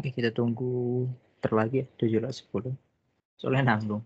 Oke, kita tunggu terlagi 7:10. Soalnya nanggung.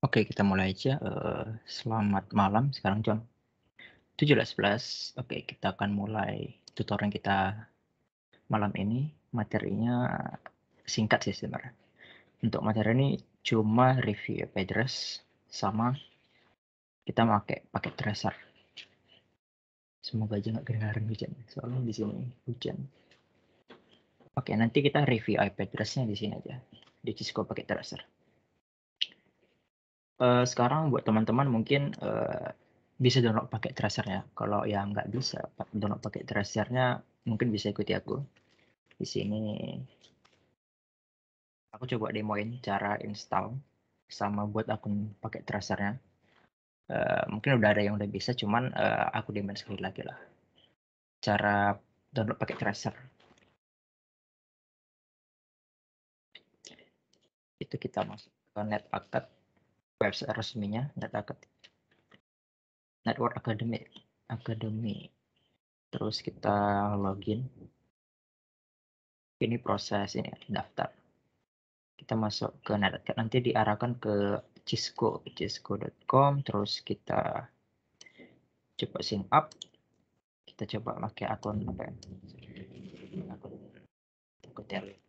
Oke, kita mulai aja. Selamat malam sekarang jam 17:11. Oke, kita akan mulai tutorial kita malam ini. Materinya singkat sih sebenarnya. Untuk materi ini cuma review IP address sama kita pakai tracer. Semoga aja nggak kedengaran hujan, soalnya di sini hujan. Oke, nanti kita review IP address-nya di sini aja. Di Cisco pakai tracer. Sekarang buat teman-teman mungkin bisa download pakai tracernya. Kalau yang nggak bisa download pakai tracernya, mungkin bisa ikuti aku. Di sini aku coba demoin cara install sama buat akun pakai tracernya. Mungkin udah ada yang udah bisa, cuman aku demoin sekali lagi lah. Cara download pakai tracer. Itu kita masuk ke NetAcad, website resminya NetAcad. Network Academy. Terus kita login. Ini proses ini daftar. Kita masuk ke NetAcad, nanti diarahkan ke cisco.com, terus kita coba sign up. Kita coba pakai akun apa ya? Akun Telegram.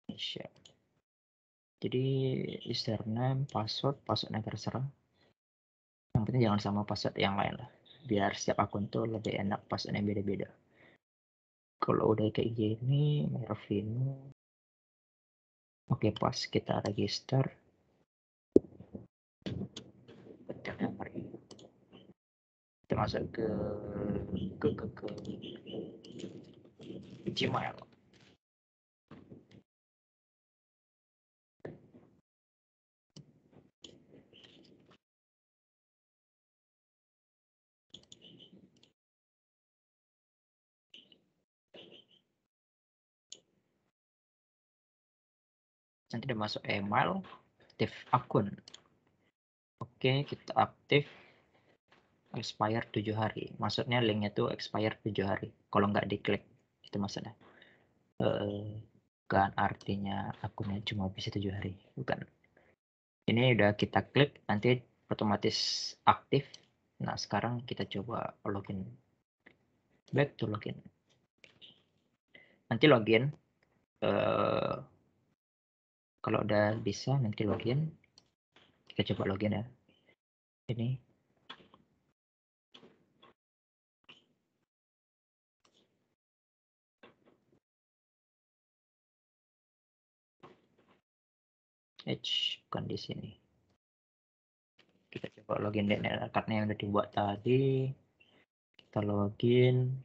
Indonesia. Jadi username, passwordnya terserah. Yang penting jangan sama password yang lain lah. Biar setiap akun tuh lebih enak passwordnya beda-beda. Kalau udah kayak gini, Mervino. Oke, pas kita register. Kita masuk ke Gmail. Nanti udah masuk email, aktif akun. Oke, kita aktif. Expire 7 hari. Maksudnya linknya tuh expire 7 hari. Kalau nggak diklik, itu maksudnya. Bukan artinya akunnya cuma bisa 7 hari. Bukan. Ini udah kita klik, nanti otomatis aktif. Nah, sekarang kita coba login. Back to login. Nanti login. Kalau udah bisa, nanti login. Kita coba login ya. Ini. Bukan di sini. Kita coba login dengan cardnya yang udah dibuat tadi. Kita login.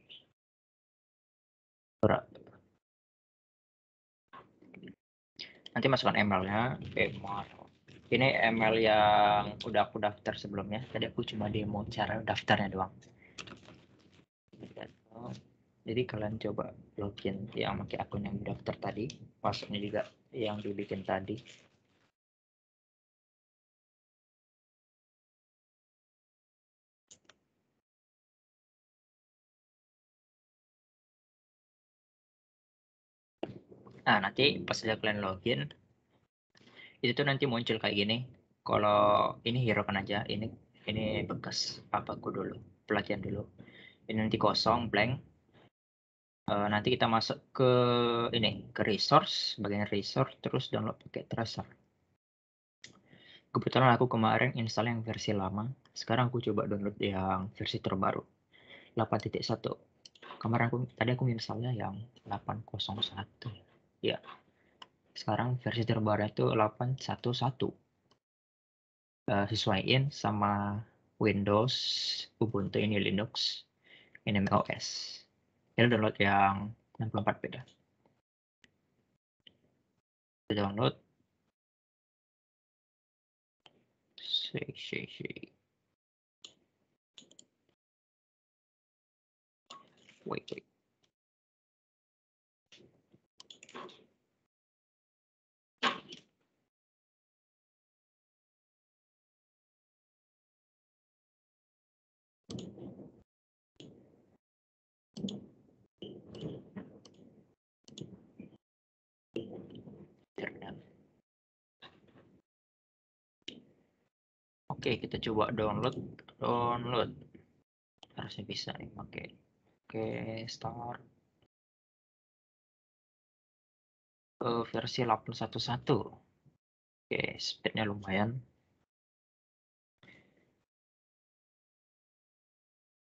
Nanti masukkan emailnya. Ini email yang udah aku daftar sebelumnya. Tadi aku cuma demo cara daftarnya doang. Jadi kalian coba login yang pakai akun yang daftar tadi. Passwordnya juga yang dibikin tadi. Nah, nanti pas kalian login, itu tuh nanti muncul kayak gini. Kalau ini hiraukan aja, ini bekas papaku dulu, pelatihan dulu. Ini nanti kosong, blank. Nanti kita masuk ke ini, ke resource, bagian resource, terus download pakai tracer. Kebetulan aku kemarin install yang versi lama, sekarang aku coba download yang versi terbaru, 8.1. Kemarin tadi aku installnya yang 8.01. Ya, sekarang versi terbaru itu 8.1.1. Sesuaiin sama Windows, Ubuntu, ini Linux, ini macOS. Ini download yang 64 beda. Kita download. Wait. Oke, kita coba download. Harusnya bisa nih pakai. Oke, start. Versi 8.1.1. Oke, speednya lumayan.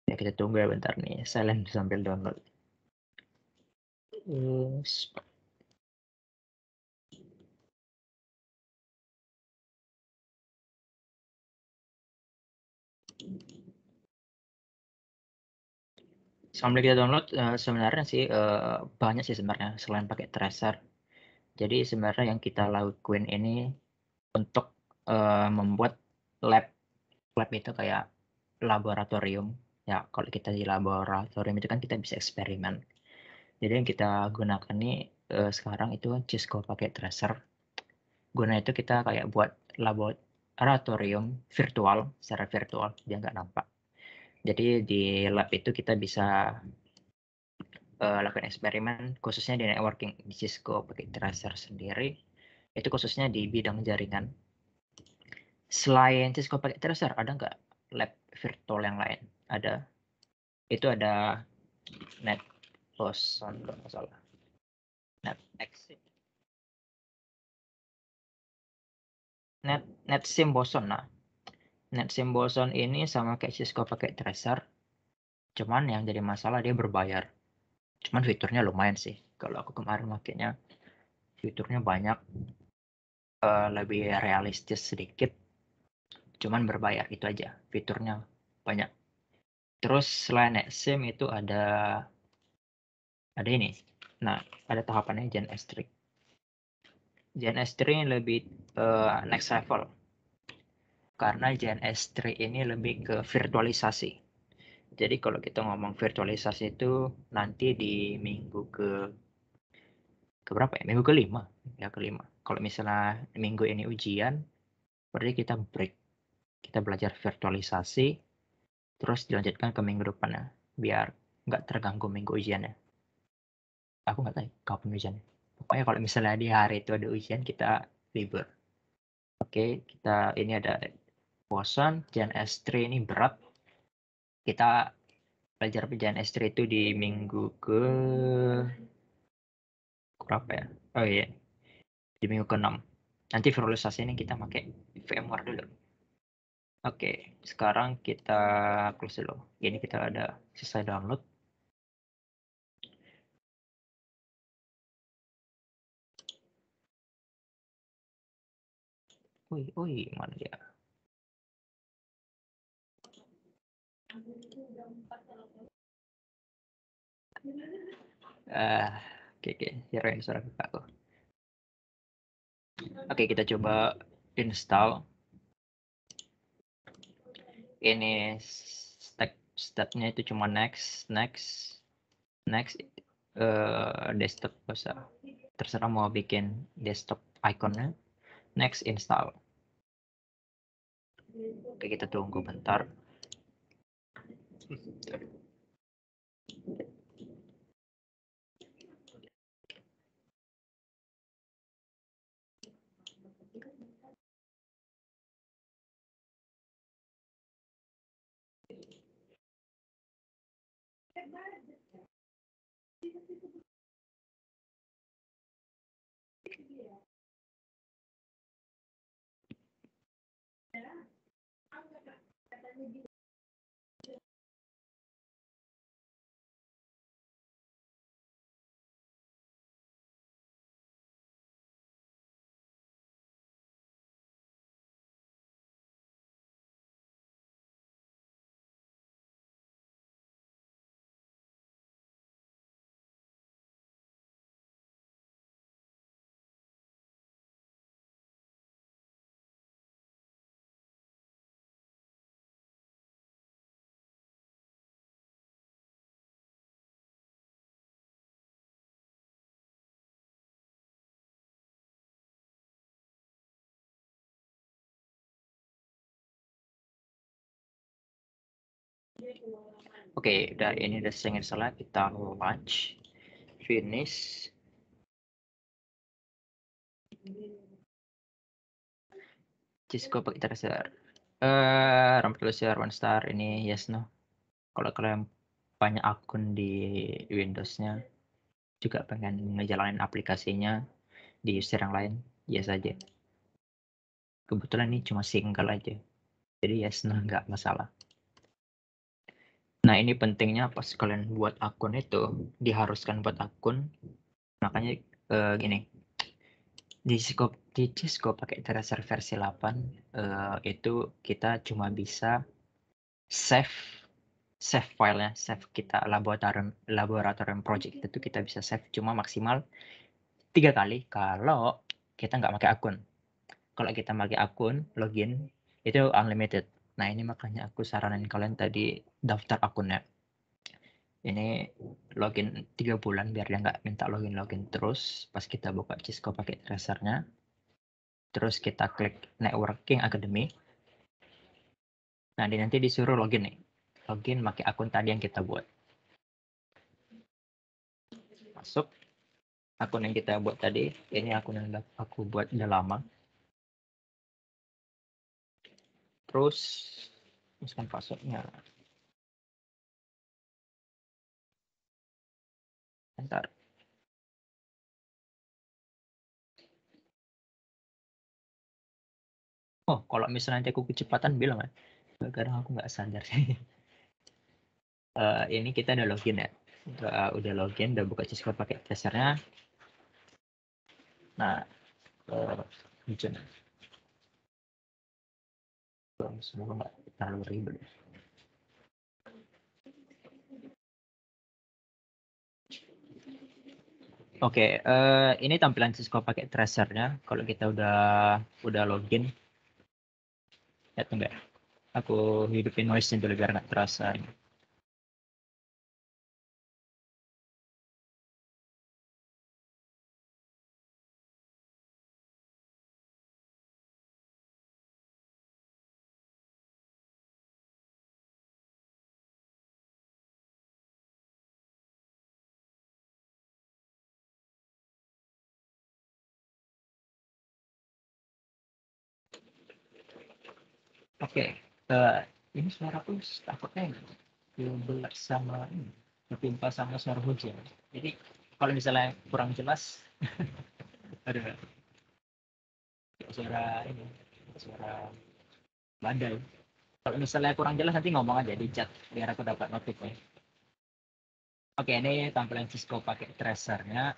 Ya, kita tunggu ya bentar nih. Silent sambil download. Sambil kita download, sebenarnya sih banyak sih sebenarnya selain pakai tracer. Jadi sebenarnya yang kita lakuin ini untuk membuat lab itu kayak laboratorium. Ya, kalau kita di laboratorium itu kan kita bisa eksperimen. Jadi yang kita gunakan nih sekarang itu Cisco pakai tracer. Guna itu kita kayak buat laboratorium virtual, secara virtual, dia nggak nampak. Jadi di lab itu kita bisa lakukan eksperimen khususnya di networking di Cisco pakai tracer sendiri, itu khususnya di bidang jaringan. Selain Cisco pakai tracer, ada nggak lab virtual yang lain? Ada. Itu ada NetBoson kalau nggak salah. NetSim Boson. Nah, NetSim Boson ini sama kayak Cisco pakai tracer, cuman yang jadi masalah dia berbayar. Cuman fiturnya lumayan sih. Kalau aku kemarin makainya fiturnya banyak, lebih realistis sedikit. Cuman berbayar itu aja. Fiturnya banyak. Terus selain NetSim itu ada ini. Nah, ada tahapannya Gen S3. Gen S3 lebih next level. Karena Gen S3 ini lebih ke virtualisasi. Jadi kalau kita ngomong virtualisasi itu nanti di minggu ke berapa ya? Minggu ke-5. ya kelima. Kalau misalnya minggu ini ujian, berarti kita break. Kita belajar virtualisasi, terus dilanjutkan ke minggu depannya, biar nggak terganggu minggu ujiannya. Aku nggak tahu kapan ujiannya. Pokoknya kalau misalnya di hari itu ada ujian, kita libur. Oke, kita ini ada bosan, Jan S3 ini berat. Kita belajar Jan S3 itu di minggu ke berapa ya? Oh iya, di minggu ke-6. Nanti virtualisasi ini kita pakai VMware dulu. Oke, sekarang kita close dulu. Ini kita ada selesai download. Wih, mana dia? Oke, hirain suara kakakku. Oke, kita coba install. Ini stepnya itu cuma next, desktop bisa. Terserah mau bikin desktop iconnya. Next install. Oke, kita tunggu bentar. Oke, ini udah setengah salah. Kita launch, finish. Cisco pakai tracer. Rambut tracer one star ini yes no. Kalau kalian banyak akun di Windows-nya, juga pengen ngejalanin aplikasinya di user yang lain, yes aja. Kebetulan ini cuma single aja, jadi yes no nggak masalah. Nah ini pentingnya pas kalian buat akun itu, diharuskan buat akun, makanya gini, di Cisco pakai tracer versi 8 itu kita cuma bisa save filenya, save kita laboratorium project itu kita bisa save cuma maksimal 3 kali kalau kita nggak pakai akun. Kalau kita pakai akun login itu unlimited. Nah ini makanya aku saranin kalian tadi daftar akunnya. Ini login 3 bulan biar dia nggak minta login terus pas kita buka Cisco pakai tracernya. Terus kita klik networking academy. Nah nanti disuruh login nih. Login pakai akun tadi yang kita buat. Masuk akun yang kita buat tadi. Ini akun yang aku buat udah lama. Terus masukkan passwordnya. Bentar. Oh, kalau misalnya nanti aku kecepatan bilang ya. Kadang aku nggak sadar sih. Ini kita udah login ya. Udah login, udah buka Cisco pakai tracernya. Nah, lucu nih. Semoga nggak terlalu ribet. Oke, ini tampilan Cisco pakai tracernya. Kalau kita udah login, ya tunggu ya. Aku hidupin noise-nya dulu biar nggak terasa. Oke, ini suaraku takutnya belak sama ini, ketimpa sama suara hujan. Jadi kalau misalnya kurang jelas, ada suara ini, suara badai. Kalau misalnya kurang jelas nanti ngomong aja di chat biar aku dapat notifnya. Oke, ini tampilan Cisco pakai tracernya.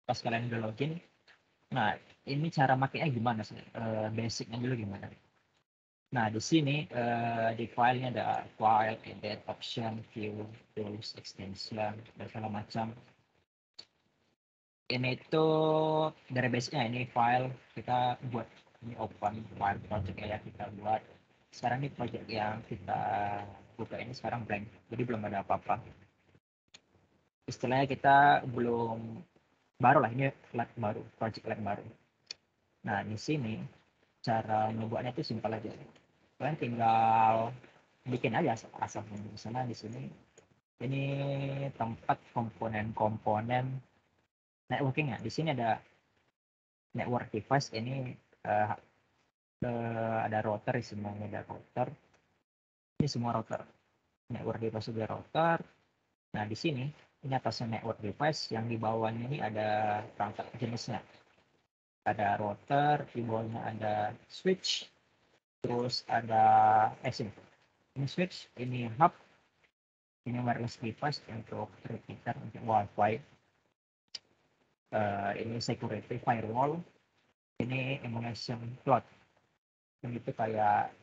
Pas kalian udah login, nah ini cara makainya gimana sih? Basicnya dulu gimana? Nah, di sini di filenya ada file, edit, option, view, tools, extension, dan segala macam. Ini tuh dari basicnya ini file kita buat ini open file project ya kita buat. Sekarang ini project yang kita buka ini sekarang blank, jadi belum ada apa-apa. Istilahnya kita belum baru lah ini lab baru, project lab baru. Nah, di sini cara membuatnya itu simpel aja. Kalian tinggal bikin aja asal misalnya di sini ini tempat komponen-komponen networking ya. Di sini ada network device ini uh, ada router semuanya ada router. Ini semua router. Network device juga router. Nah, di sini ini atasnya network device, yang di bawahnya ini ada perangkat jenisnya. Ada router, di bawahnya ada switch, terus ada ini switch, ini hub, ini wireless device untuk repeater untuk wifi, ini security firewall, ini emulation cloud. Yang itu kayak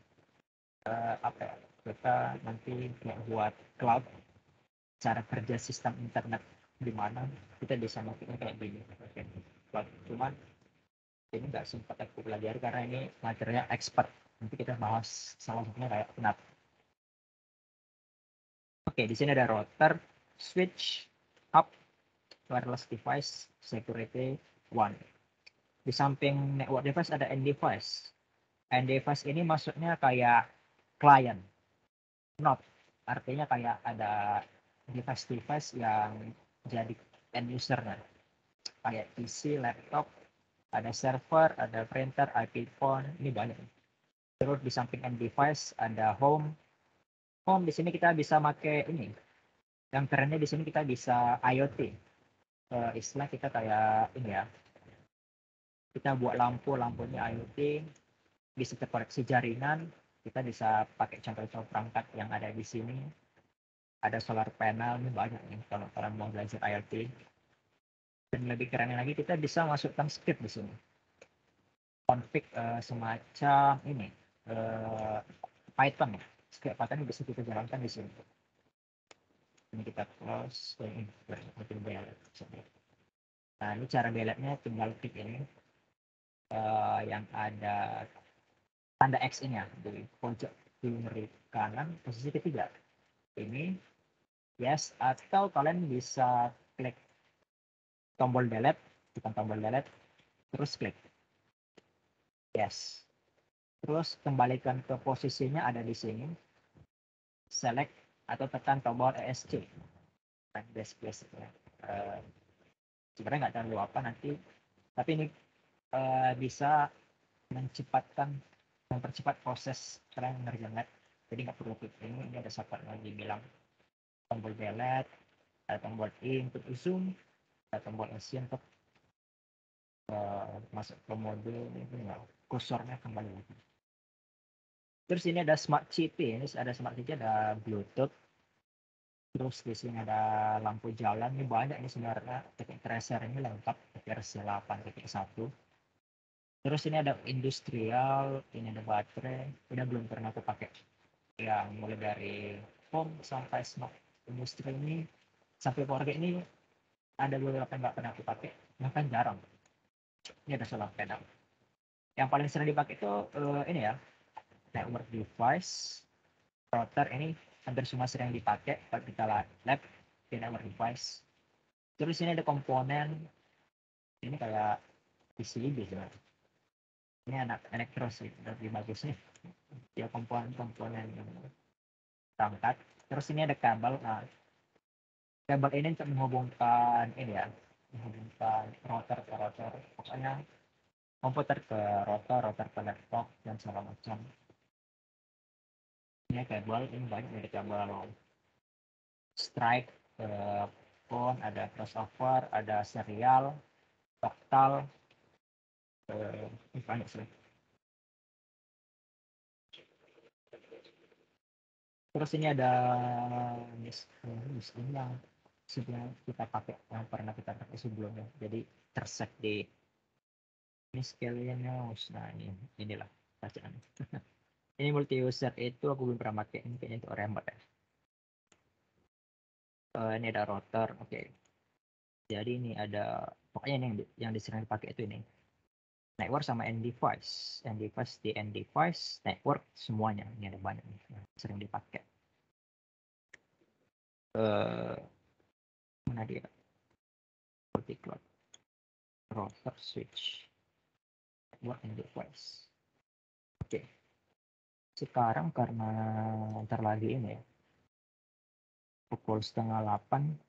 apa ya, kita nanti kayak buat cloud, cara kerja sistem internet di mana kita bisa makanya kayak gini. Cloud. Cuman ini nggak sempat aku pelajari karena ini materinya expert. Nanti kita bahas salah satunya kayak NAT. Oke, di sini ada router, switch, hub, wireless device, security, one. Di samping network device ada end device. End device ini maksudnya kayak client, not. Artinya kayak ada device-device yang jadi end usernya. Kayak PC, laptop, ada server, ada printer, IP phone, ini banyak. Terus di samping end device ada home. Home di sini kita bisa pakai ini. Yang kerennya di sini kita bisa IoT. Istilah kita kayak ini ya. Kita buat lampunya IoT, bisa terkoneksi jaringan. Kita bisa pakai contoh-contoh perangkat yang ada di sini. Ada solar panel, ini banyak nih kalau kalian mau belajar IoT. Dan lebih kerennya lagi kita bisa masukkan script di sini. Config semacam ini Python ya. Script Python bisa kita jalankan di sini. Ini kita close ini nah, ini cara delete-nya tinggal klik ini yang ada tanda X ini ya di pojok kiri kanan posisi ketiga ini yes, atau kalian bisa klik tombol delete, tekan tombol delete terus klik yes, terus kembalikan ke posisinya ada di sini, select atau tekan tombol ESC base ya. Sebenarnya nggak terlalu apa nanti, tapi ini bisa mempercepat proses kalian ngerjain lab. Jadi nggak perlu klik ini ada support lagi bilang tombol delete, ada tombol in untuk zoom, ada tombol asian untuk masuk ke mode ini ya, kursornya kembali lagi. Terus ini ada smart city, ini ada smart city, ada bluetooth, terus di sini ada lampu jalan, ini banyak ini sebenarnya teknik tracer ini lengkap versi 8.1. Terus ini ada industrial, ini ada baterai, udah belum pernah aku pakai. Yang mulai dari home sampai smart industri ini sampai keluarga ini ada beberapa yang nggak pernah aku pakai, bahkan jarang. Ini ada solar panel. Yang paling sering dipakai itu ini ya, network device, router ini hampir semua sering dipakai kalau kita lab di network device. Terus ini ada komponen, ini kayak PCB sebenarnya. Ini anak elektro sih, lebih bagusnya. Ya komponen-komponen yang perangkat. Terus ini ada kabel. Nah, kabel ini untuk menghubungkan ini ya, menghubungkan router ke router. Pokoknya komputer ke router, router ke laptop dan segala macam. Ini kabel, ini banyak dari kabel strike, phone, ada crossover, ada serial, octal, ini banyak sih. Terus ini ada ini yang sudah kita pakai, yang pernah kita pakai sebelumnya. Jadi terset di ini scale-nya. Nah inilah bacaan. Ini multi user itu aku belum pernah pakai. Ini kayaknya untuk remote ya. Ini ada router, oke. Jadi ini ada pokoknya ini yang disering dipakai itu ini network sama end device, di end device, network semuanya. Ini ada banyak nih yang sering dipakai. Mana dia? Multi cloud, router, switch, network, end device. Oke. Sekarang karena ntar lagi ini ya, pukul 7:30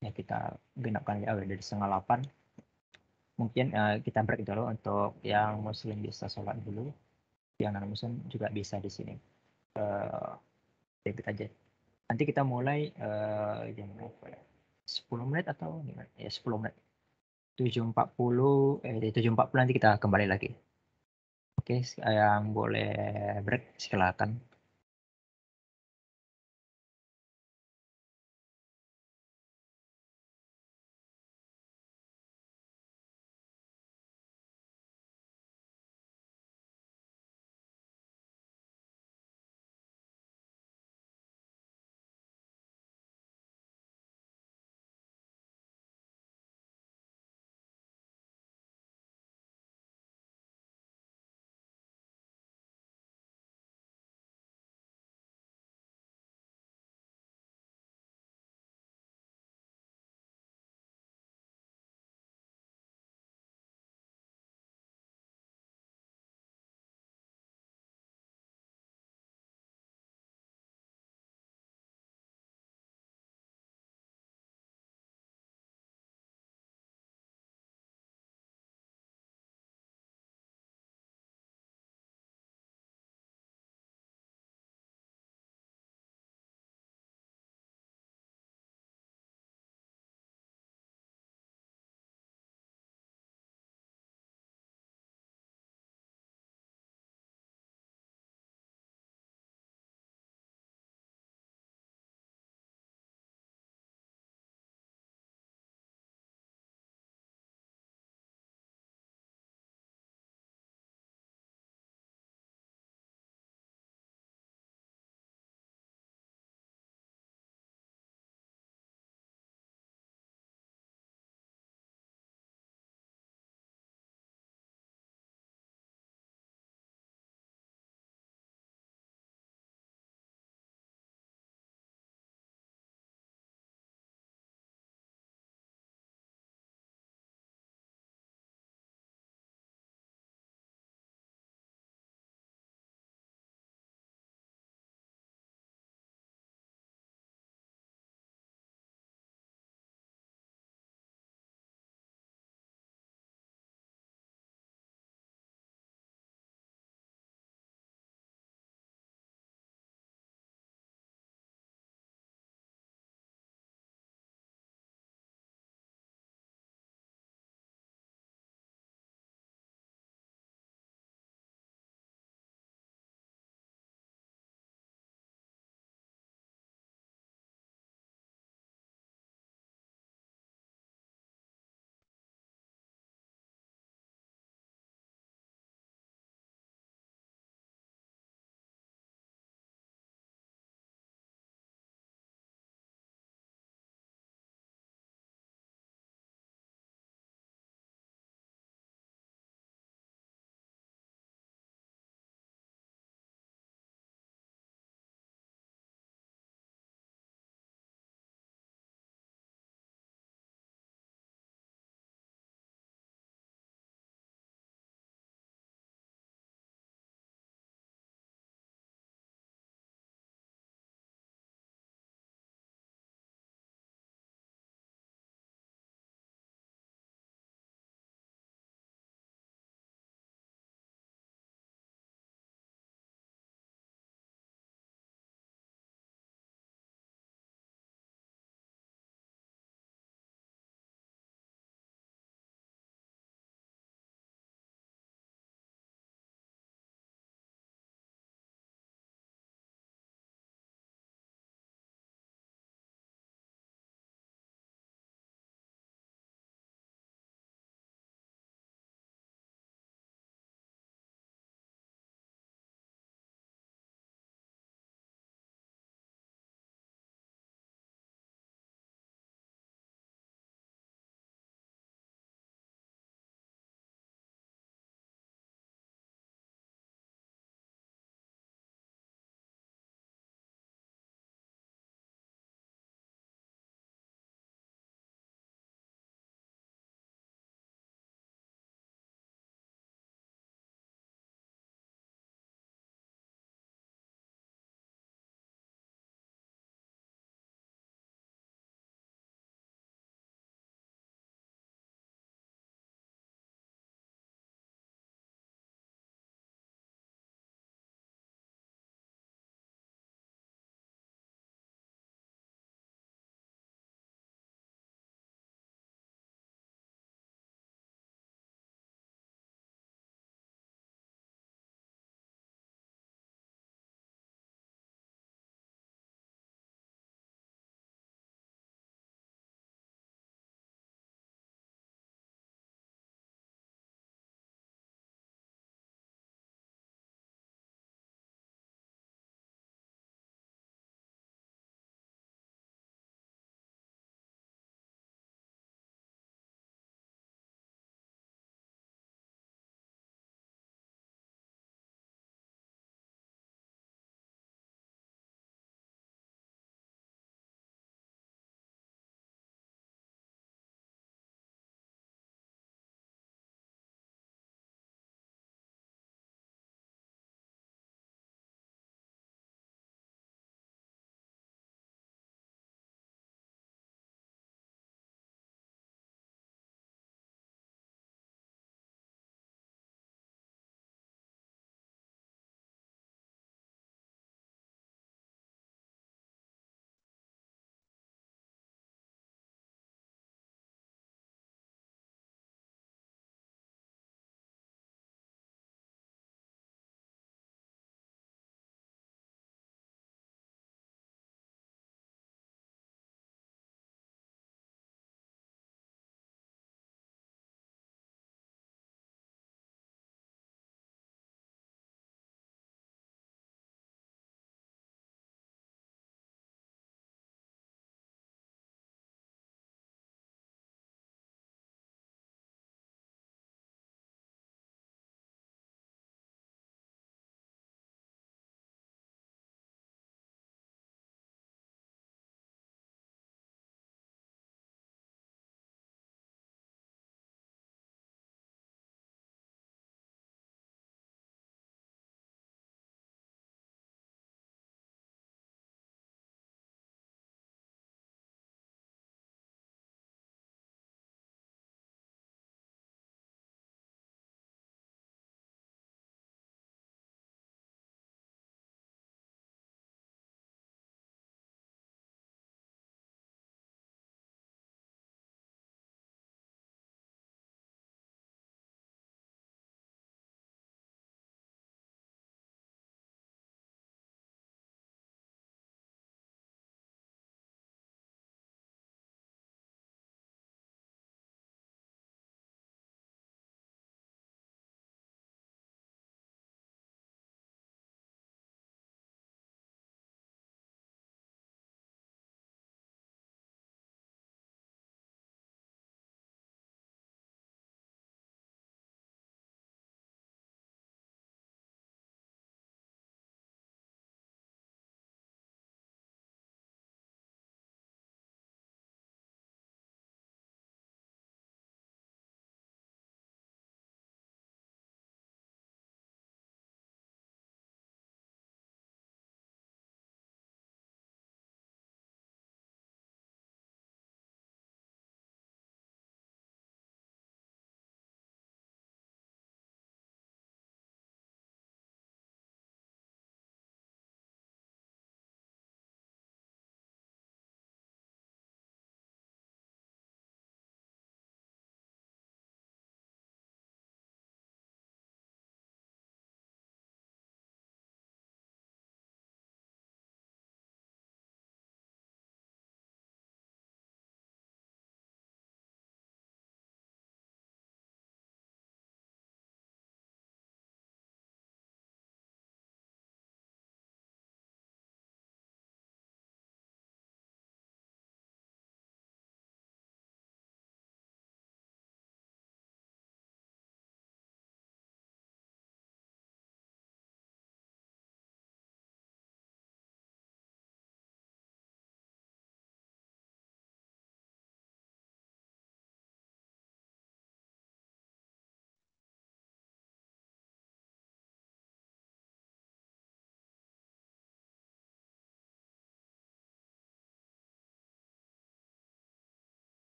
ya kita genapkan ya dari 7:30. Mungkin kita break dulu untuk yang muslim bisa sholat dulu, yang non muslim juga bisa di sini. Debit aja. Nanti kita mulai jam berapa ya? 10 menit atau gimana? Ya 10 menit. 7.40 nanti kita kembali lagi. Oke, yang boleh break silakan.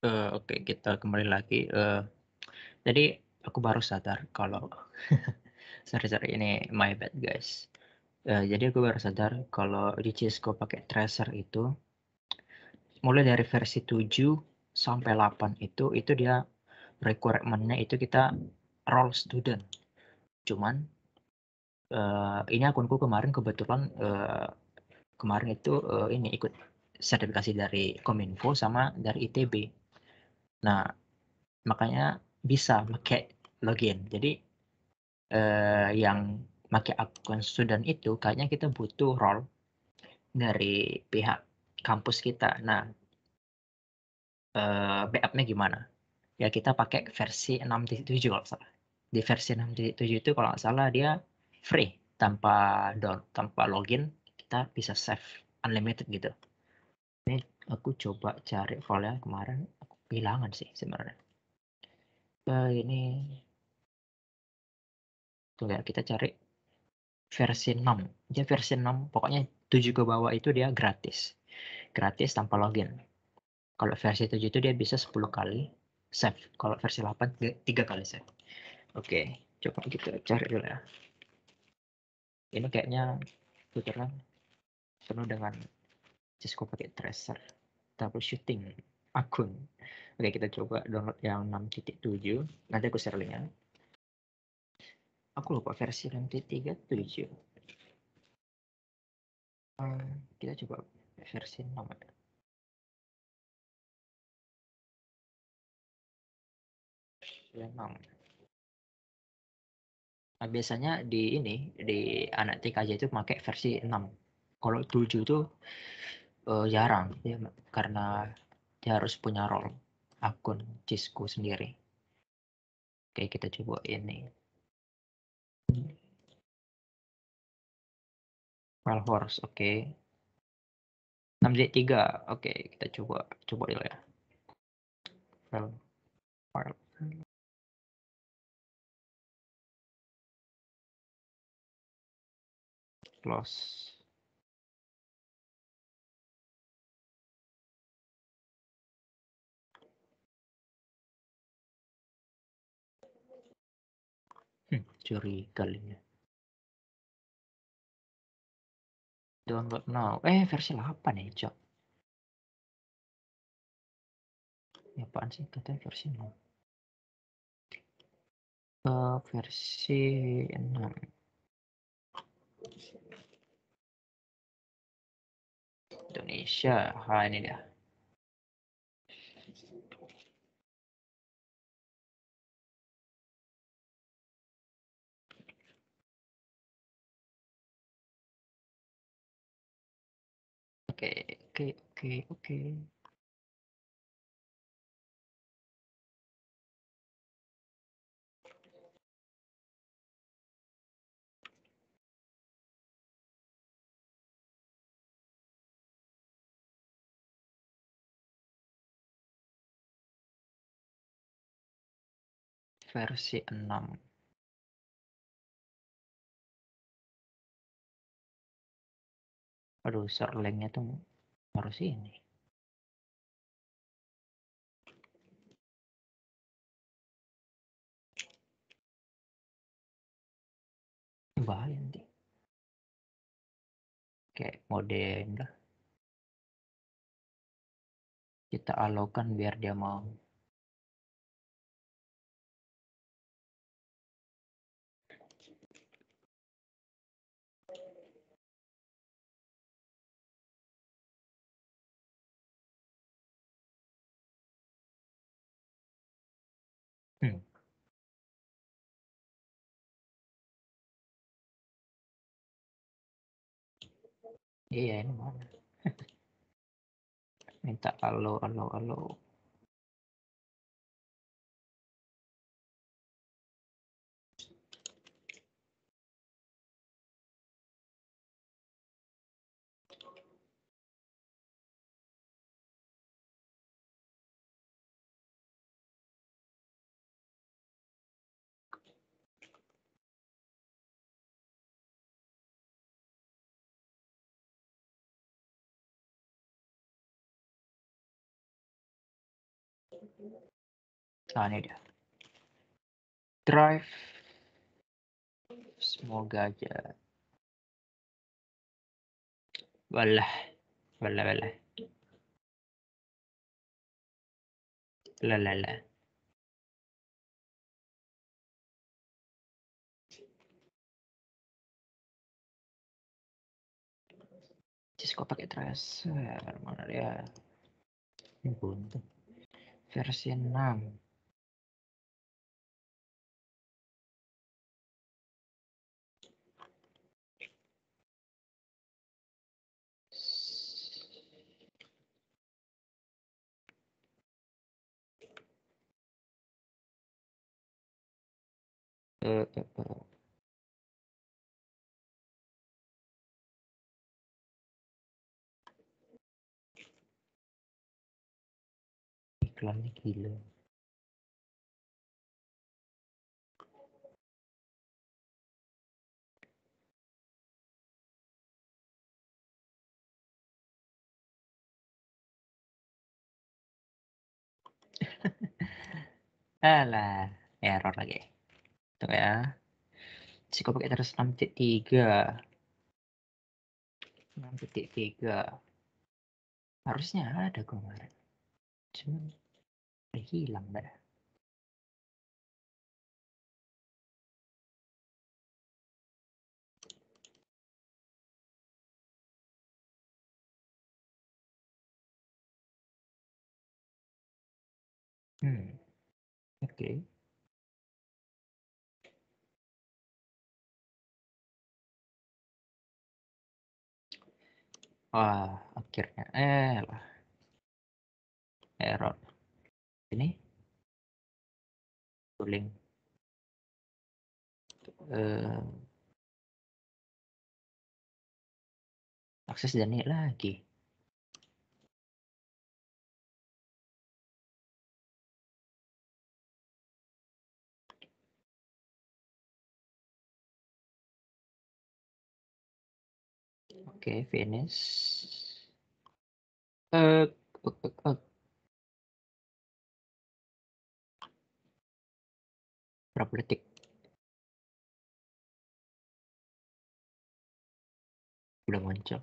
Oke, kita kembali lagi. Jadi aku baru sadar kalau sorry, ini my bad, guys. Jadi aku baru sadar kalau di Cisco pakai tracer itu, mulai dari versi 7 sampai 8 itu dia requirement-nya itu kita role student. Cuman, ini akunku kemarin kebetulan, kemarin itu, ini ikut sertifikasi dari Kominfo sama dari ITB. Nah, makanya bisa pakai login. Jadi, yang pakai akun student itu kayaknya kita butuh role dari pihak kampus kita. Nah, backup-nya gimana? Ya kita pakai versi 6.7 kalau nggak salah. Di versi 6.7 itu kalau nggak salah dia free, tanpa login, kita bisa save unlimited gitu. Ini aku coba cari file-nya kemarin, aku kehilangan sih sebenarnya. Ini tuh ya, kita cari versi 6. Dia versi 6, pokoknya 7 ke bawah itu dia gratis. Gratis tanpa login. Kalau versi 7 itu dia bisa 10 kali save. Kalau versi 8 3 kali save. Oke, coba kita cari dulu ya. Ini kayaknya tutorial penuh dengan Cisco pakai tracer, troubleshooting akun. Oke, kita coba download yang 6.7. Nanti aku share linknya. Aku lupa versi 6.37. Kita coba versi 6 ya. 6. Nah, biasanya di anak TK aja itu pakai versi 6. Kalau 7 itu jarang ya, karena dia harus punya role akun Cisco sendiri. Oke, kita coba ini. Fileforce, oke. 6.3, oke, kita coba dulu ya. File close. Curiga linknya. Download now. Versi 8 ya, Cok. Ya, apaan sih katanya versi 6? Versi 6. Indonesia. Ini dia. Oke. Versi 6. Aduh, share linknya tuh harus ini. Bahaya nanti. Kayak modem lah. Kita allokan biar dia mau. Iya, ini mana? Minta allo. Ini dia. Drive. Semoga aja. Walah. Lah. Cisco pakai tracer. Mana dia? Ini buntu. Versi 6. Iklannya gila. Alah, error lagi. Tuh ya. Cisco pakai terus 6.3. 6.3. Harusnya ada kemarin. Cuman hilang dah. Oke. Wah, akhirnya lah, error. Ini tuling akses Dani lagi. Oke, finish. Berapa detik? Udah muncul.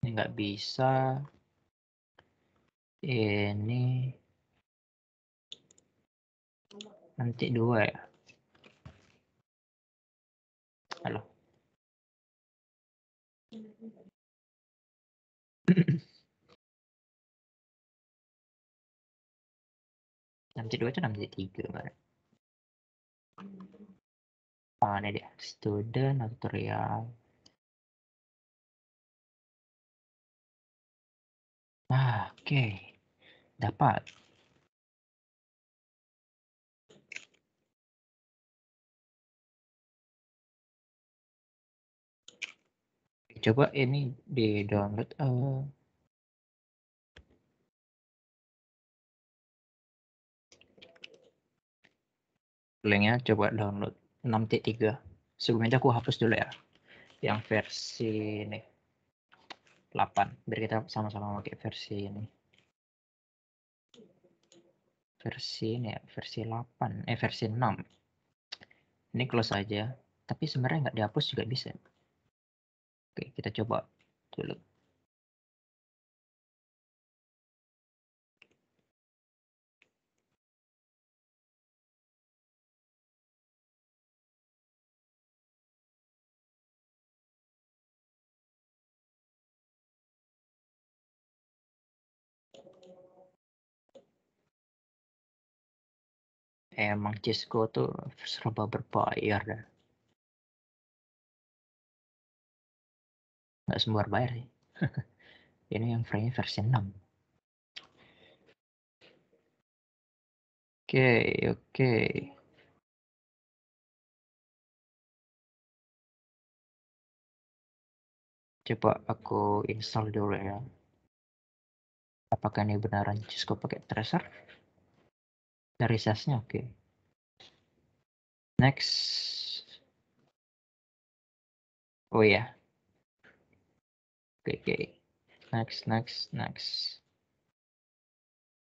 Ini nggak bisa. Ini nanti 2 ya. Halo. Nanti 2 itu nanti 3 kan. Ini dia. Student tutorial. Oke. Dapat. Coba ini di download. Linknya coba download 6.3. Sebelumnya aku hapus dulu ya. Yang versi ini 8. Biar kita sama-sama pakai versi ini. Versi ini ya, versi 8. Versi 6. Ini close aja. Tapi sebenarnya nggak dihapus juga bisa. Oke, kita coba dulu. Emang Cisco tuh serba berbayar dah. Nggak semua berbayar sih. Ini yang free versi 6. Oke. Coba aku install dulu ya. Apakah ini beneran Cisco pakai tracer? Dari size-nya oke. Next. Oh iya. Oke. Next.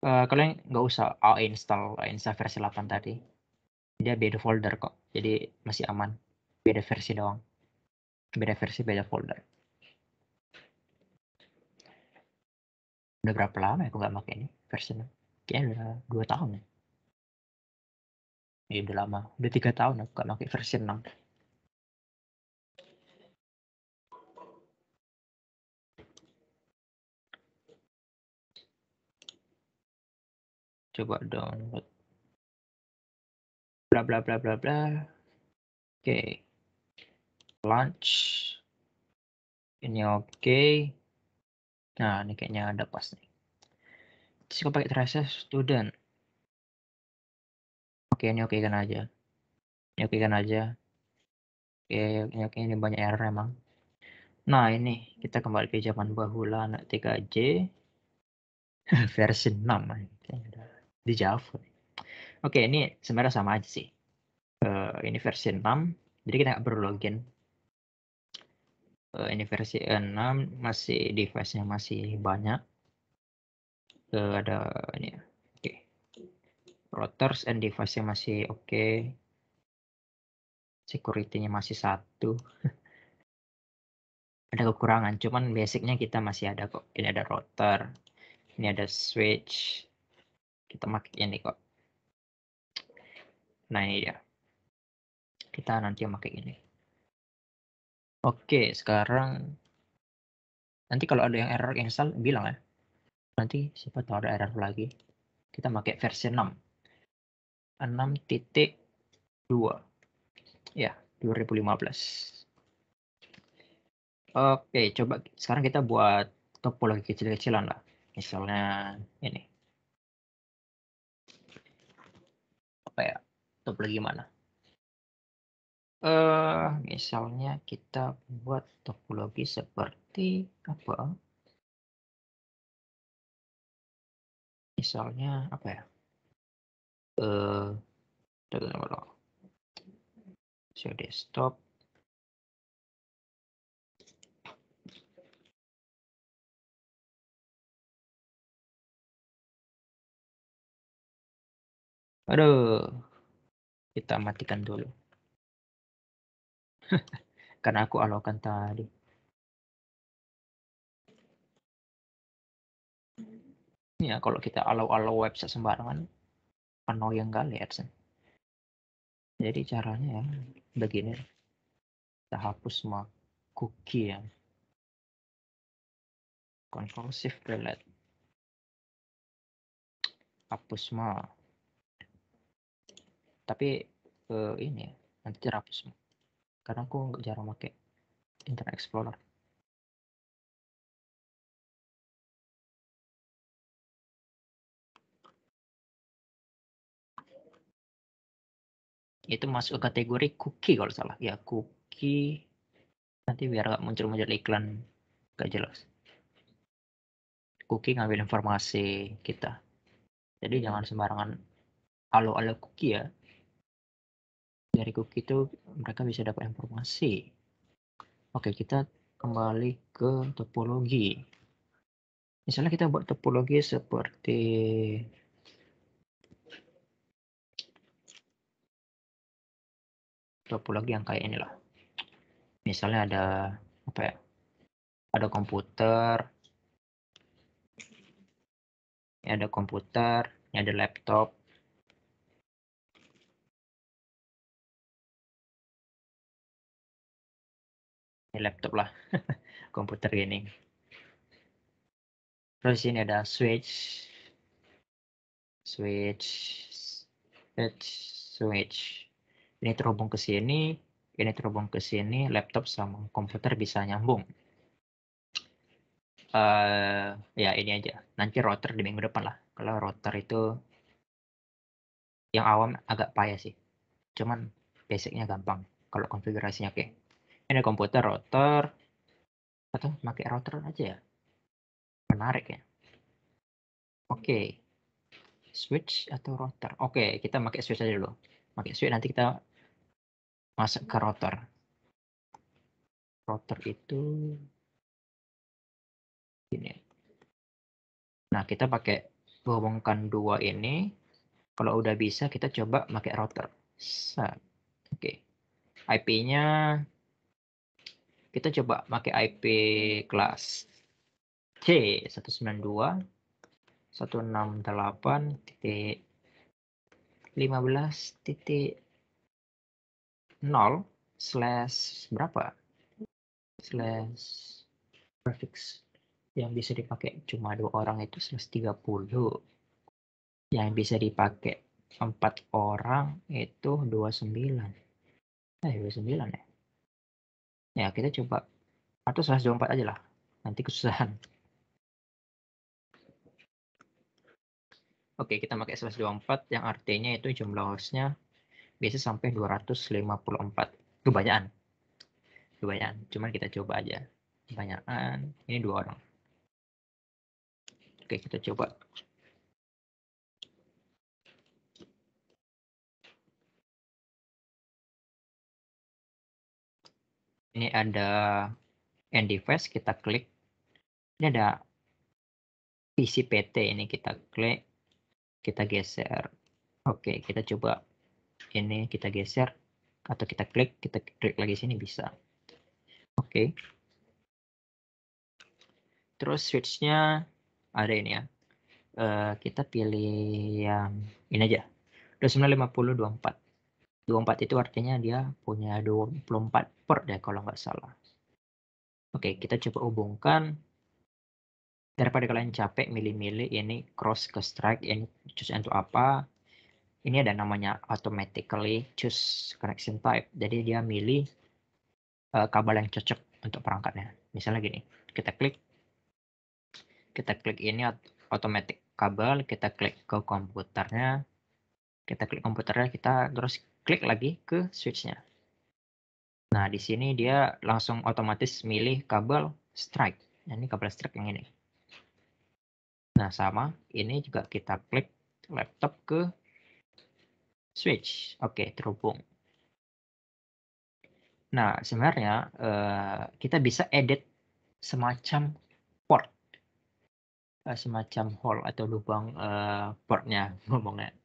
Kalian nggak usah install versi 8 tadi. Dia beda folder kok. Jadi masih aman. Beda versi doang. Beda versi, beda folder. Udah berapa lama ya aku nggak pakai ini versi 6? Kayaknya udah 2 tahun ya. Iya udah lama. Udah 3 tahun aku nggak pakai versi 6. Coba download. Bla bla bla bla bla. Oke. Launch. Ini oke. Nah, ini kayaknya ada pas nih. Terus aku pakai tracer student. Oke, ini oke kan aja. Ini oke kan aja. Oke, ini banyak error emang. Nah, ini kita kembali ke zaman bahula anak 3J versi 6. Kayaknya udah di Java. Oke, ini sebenarnya sama aja sih. Ini versi 6, jadi kita nggak perlu login. Ini versi 6, masih device-nya masih banyak. Ada ini ya. Oke. Routers and device-nya masih oke. Security-nya masih 1. Ada kekurangan, cuman basicnya kita masih ada kok. Ini ada router, ini ada switch. Kita pakai ini kok. Nah ini dia. Kita nanti pakai ini. Oke, sekarang nanti kalau ada yang error install bilang ya. Nanti siapa tahu ada error lagi. Kita pakai versi 6. 6.2. Ya, 2015. Oke, coba sekarang kita buat topologi kecil-kecilan lah. Misalnya ini. Apa ya? Topologi mana? Misalnya kita buat topologi seperti apa? Misalnya apa ya? Show desktop. Aduh, kita matikan dulu. Karena aku alaukan tadi. Ya, kalau kita alau-alau website sembarangan, annoying kali AdSense. Jadi caranya ya begini. Kita hapus semua cookie ya. Control Shift Delete. Hapus semua. Tapi ini ya, nanti terhapus semua. Karena aku nggak jarang pakai Internet Explorer. Itu masuk kategori cookie kalau salah. Ya, cookie. Nanti biar nggak muncul-muncul iklan gak jelas. Cookie ngambil informasi kita. Jadi jangan sembarangan alo-alo cookie ya. Dari cookie itu mereka bisa dapat informasi. Oke, kita kembali ke topologi. Misalnya kita buat topologi seperti topologi yang kayak inilah. Misalnya ada apa ya? Ada komputer, ini ada laptop. Ini laptop lah, komputer gini. Terus ini ada switch. Ini terhubung ke sini, laptop sama komputer bisa nyambung. Ya ini aja. Nanti router di minggu depan lah. Kalau router itu yang awam agak payah sih. Cuman basicnya gampang. Kalau konfigurasinya oke. Ini komputer, router, Atau pakai router aja ya? Menarik ya. Oke. Switch atau router? Oke, kita pakai switch aja dulu. Pakai switch nanti kita masuk ke router. Router itu ini. Nah, kita pakai hubungkan dua ini. Kalau udah bisa, kita coba pakai router. Oke. IP-nya kita coba pakai IP kelas C192.168.15.0 slash berapa? Slash prefix yang bisa dipakai cuma 2 orang itu slash 30. Yang bisa dipakai 4 orang itu 29. 29 ya. Ya, kita coba atau 124 aja lah. Nanti kesusahan. Oke, kita pakai 124 yang artinya itu jumlah hostnya bisa sampai 254. Kebanyakan. Cuman kita coba aja. Kebanyakan. Ini 2 orang. Oke, kita coba. Ini ada end device, kita klik. Ini ada PC PT, ini kita klik. Kita geser. Oke, kita coba. Ini kita geser. Atau kita klik lagi sini bisa. Oke. Terus switch-nya ada ini ya. Kita pilih yang ini aja. 295024. 24 itu artinya dia punya 24 port ya kalau nggak salah. Oke, kita coba hubungkan. Daripada kalian capek milih-milih ini cross ke strike, ini choose untuk apa. Ini ada namanya automatically choose connection type. Jadi dia milih kabel yang cocok untuk perangkatnya. Misalnya gini, kita klik ini automatic kabel, kita klik ke komputernya, kita terus klik lagi ke switch-nya. Nah, di sini dia langsung otomatis milih kabel strike. Nah, ini kabel strike yang ini. Nah, sama, ini juga kita klik laptop ke switch. Oke, terhubung. Nah, sebenarnya kita bisa edit semacam port. Semacam hole atau lubang portnya ngomongnya.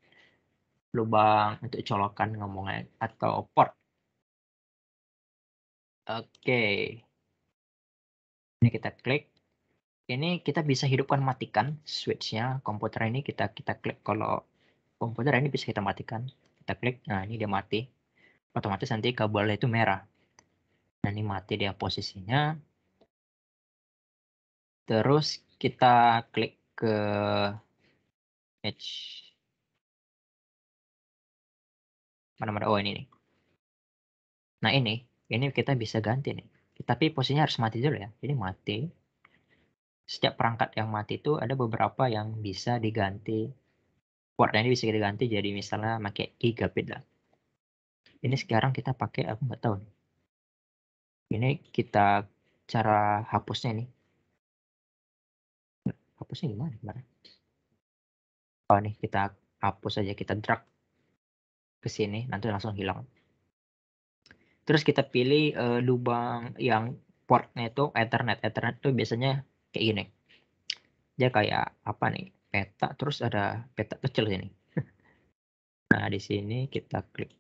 Lubang untuk colokan ngomongnya atau port. Oke. Ini kita klik. Ini kita bisa hidupkan matikan switch-nya. Komputer ini kita klik kalau komputer ini bisa kita matikan. Kita klik. Nah, ini dia mati. Otomatis nanti kabelnya itu merah. Nah, ini mati dia posisinya. Terus kita klik ke edge. Mana-mana. Oh, ini nih. Nah, ini kita bisa ganti nih. Tapi posisinya harus mati dulu ya. Ini mati. Setiap perangkat yang mati itu ada beberapa yang bisa diganti. Portnya ini bisa diganti jadi misalnya pakai gigabit lah. Ini sekarang kita pakai, aku nggak tahu nih. Ini kita cara hapusnya nih. Hapusnya gimana kemarin? Oh, nih kita hapus aja, kita drag ke sini, nanti langsung hilang. Terus kita pilih lubang yang portnya itu Ethernet. Ethernet itu biasanya kayak gini. Dia kayak apa nih? Peta, terus ada peta kecil sini. Nah, di sini kita klik.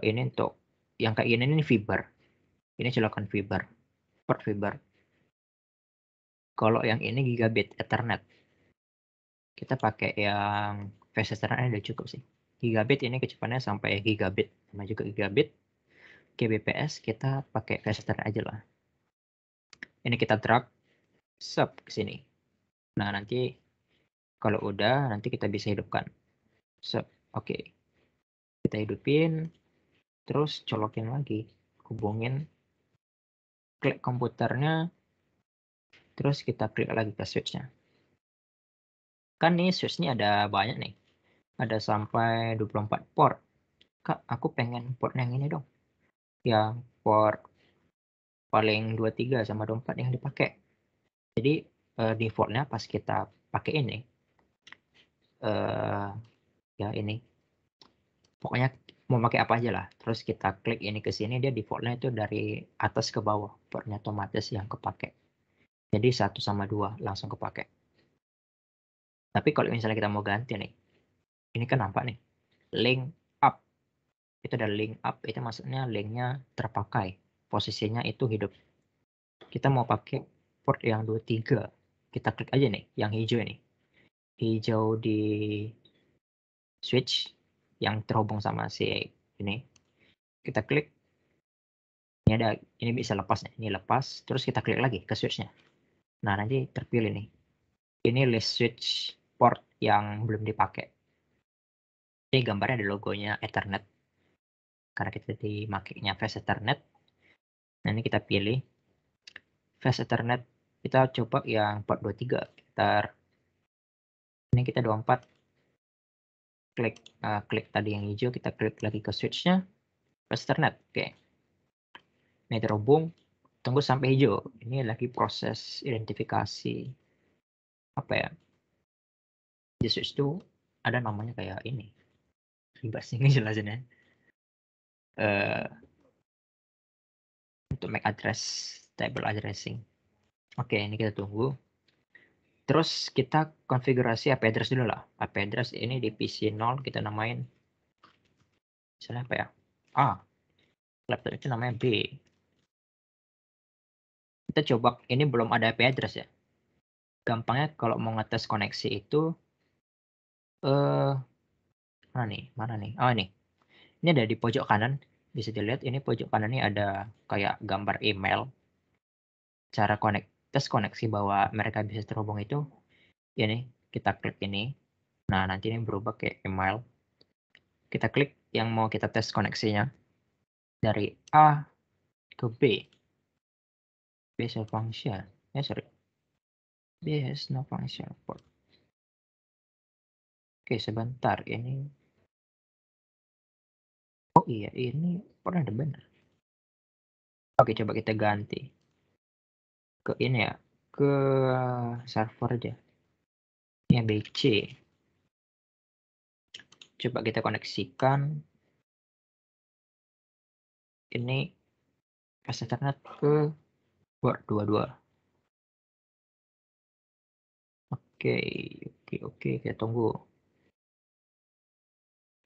Ini untuk yang kayak gini ini fiber. Ini silakan fiber. Port fiber. Kalau yang ini gigabit Ethernet. Kita pakai yang fast Ethernet udah cukup sih. Gigabit ini kecepatannya sampai gigabit. Sama juga gigabit. Kbps kita pakai fast Ethernet aja lah. Ini kita drag sub ke sini. Nah, nanti kalau udah nanti kita bisa hidupkan. Sub. Oke. Kita hidupin. Terus colokin lagi. Hubungin. Klik komputernya. Terus kita klik lagi ke switch-nya. Kan nih switch-nya ada banyak nih. Ada sampai 24 port. Kak, aku pengen port yang ini dong. Yang port paling 23 sama 24 yang dipakai. Jadi defaultnya pas kita pakai ini, ya ini, pokoknya mau pakai apa aja lah. Terus kita klik ini ke sini, dia defaultnya itu dari atas ke bawah, portnya otomatis yang kepake. Jadi 1 sama 2 langsung kepake. Tapi kalau misalnya kita mau ganti nih, ini kan nampak nih, link up. Itu ada link up, itu maksudnya linknya terpakai, posisinya itu hidup. Kita mau pakai port yang 23, kita klik aja nih, yang hijau ini. Hijau di switch yang terhubung sama si ini. Kita klik, ini bisa lepas nih, ini lepas, terus kita klik lagi ke switch-nya. Nah, nanti terpilih nih. Ini list switch port yang belum dipakai. Ini gambarnya ada logonya Ethernet. Karena kita dimakainya Fast Ethernet. Nah, ini kita pilih Fast Ethernet. Kita coba yang port 23. Ini kita 24. Klik tadi yang hijau, kita klik lagi ke switch-nya. Fast Ethernet. Oke. Ini terhubung. Tunggu sampai hijau. Ini lagi proses identifikasi. Apa ya? Di switch itu ada namanya kayak ini. Ribet sih ini jelasinnya. Untuk MAC address, table addressing. Oke, ini kita tunggu. Terus kita konfigurasi IP address dulu lah. IP address ini di PC 0 kita namain misalnya apa ya? A. Laptop itu namanya B. Kita coba, ini belum ada IP address ya. Gampangnya kalau mau ngetes koneksi itu mana nih? Oh, ini. Ini ada di pojok kanan. Bisa dilihat ini pojok kanan ini ada kayak gambar email. Cara tes koneksi bahwa mereka bisa terhubung itu ini, kita klik ini. Nah, nanti ini berubah ke email. Kita klik yang mau kita tes koneksinya. Dari A ke B. B has no function. B has no function port. Oke, sebentar. Ini. Oh iya, ini pernah ada benar. Oke, coba kita ganti. Ke ini ya. Ke server aja. Ini BC. Coba kita koneksikan. Ini pas Ethernet ke port 22. Oke, kita tunggu.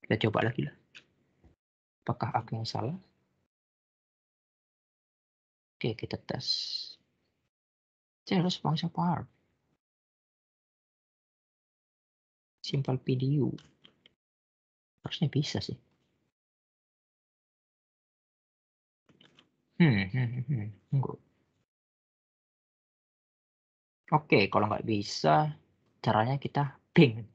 Kita coba lagi lah. Apakah aku yang salah? Oke, kita tes. Harus function part. Simple PDU. Harusnya bisa sih. Enggak. Oke, kalau nggak bisa, caranya kita ping.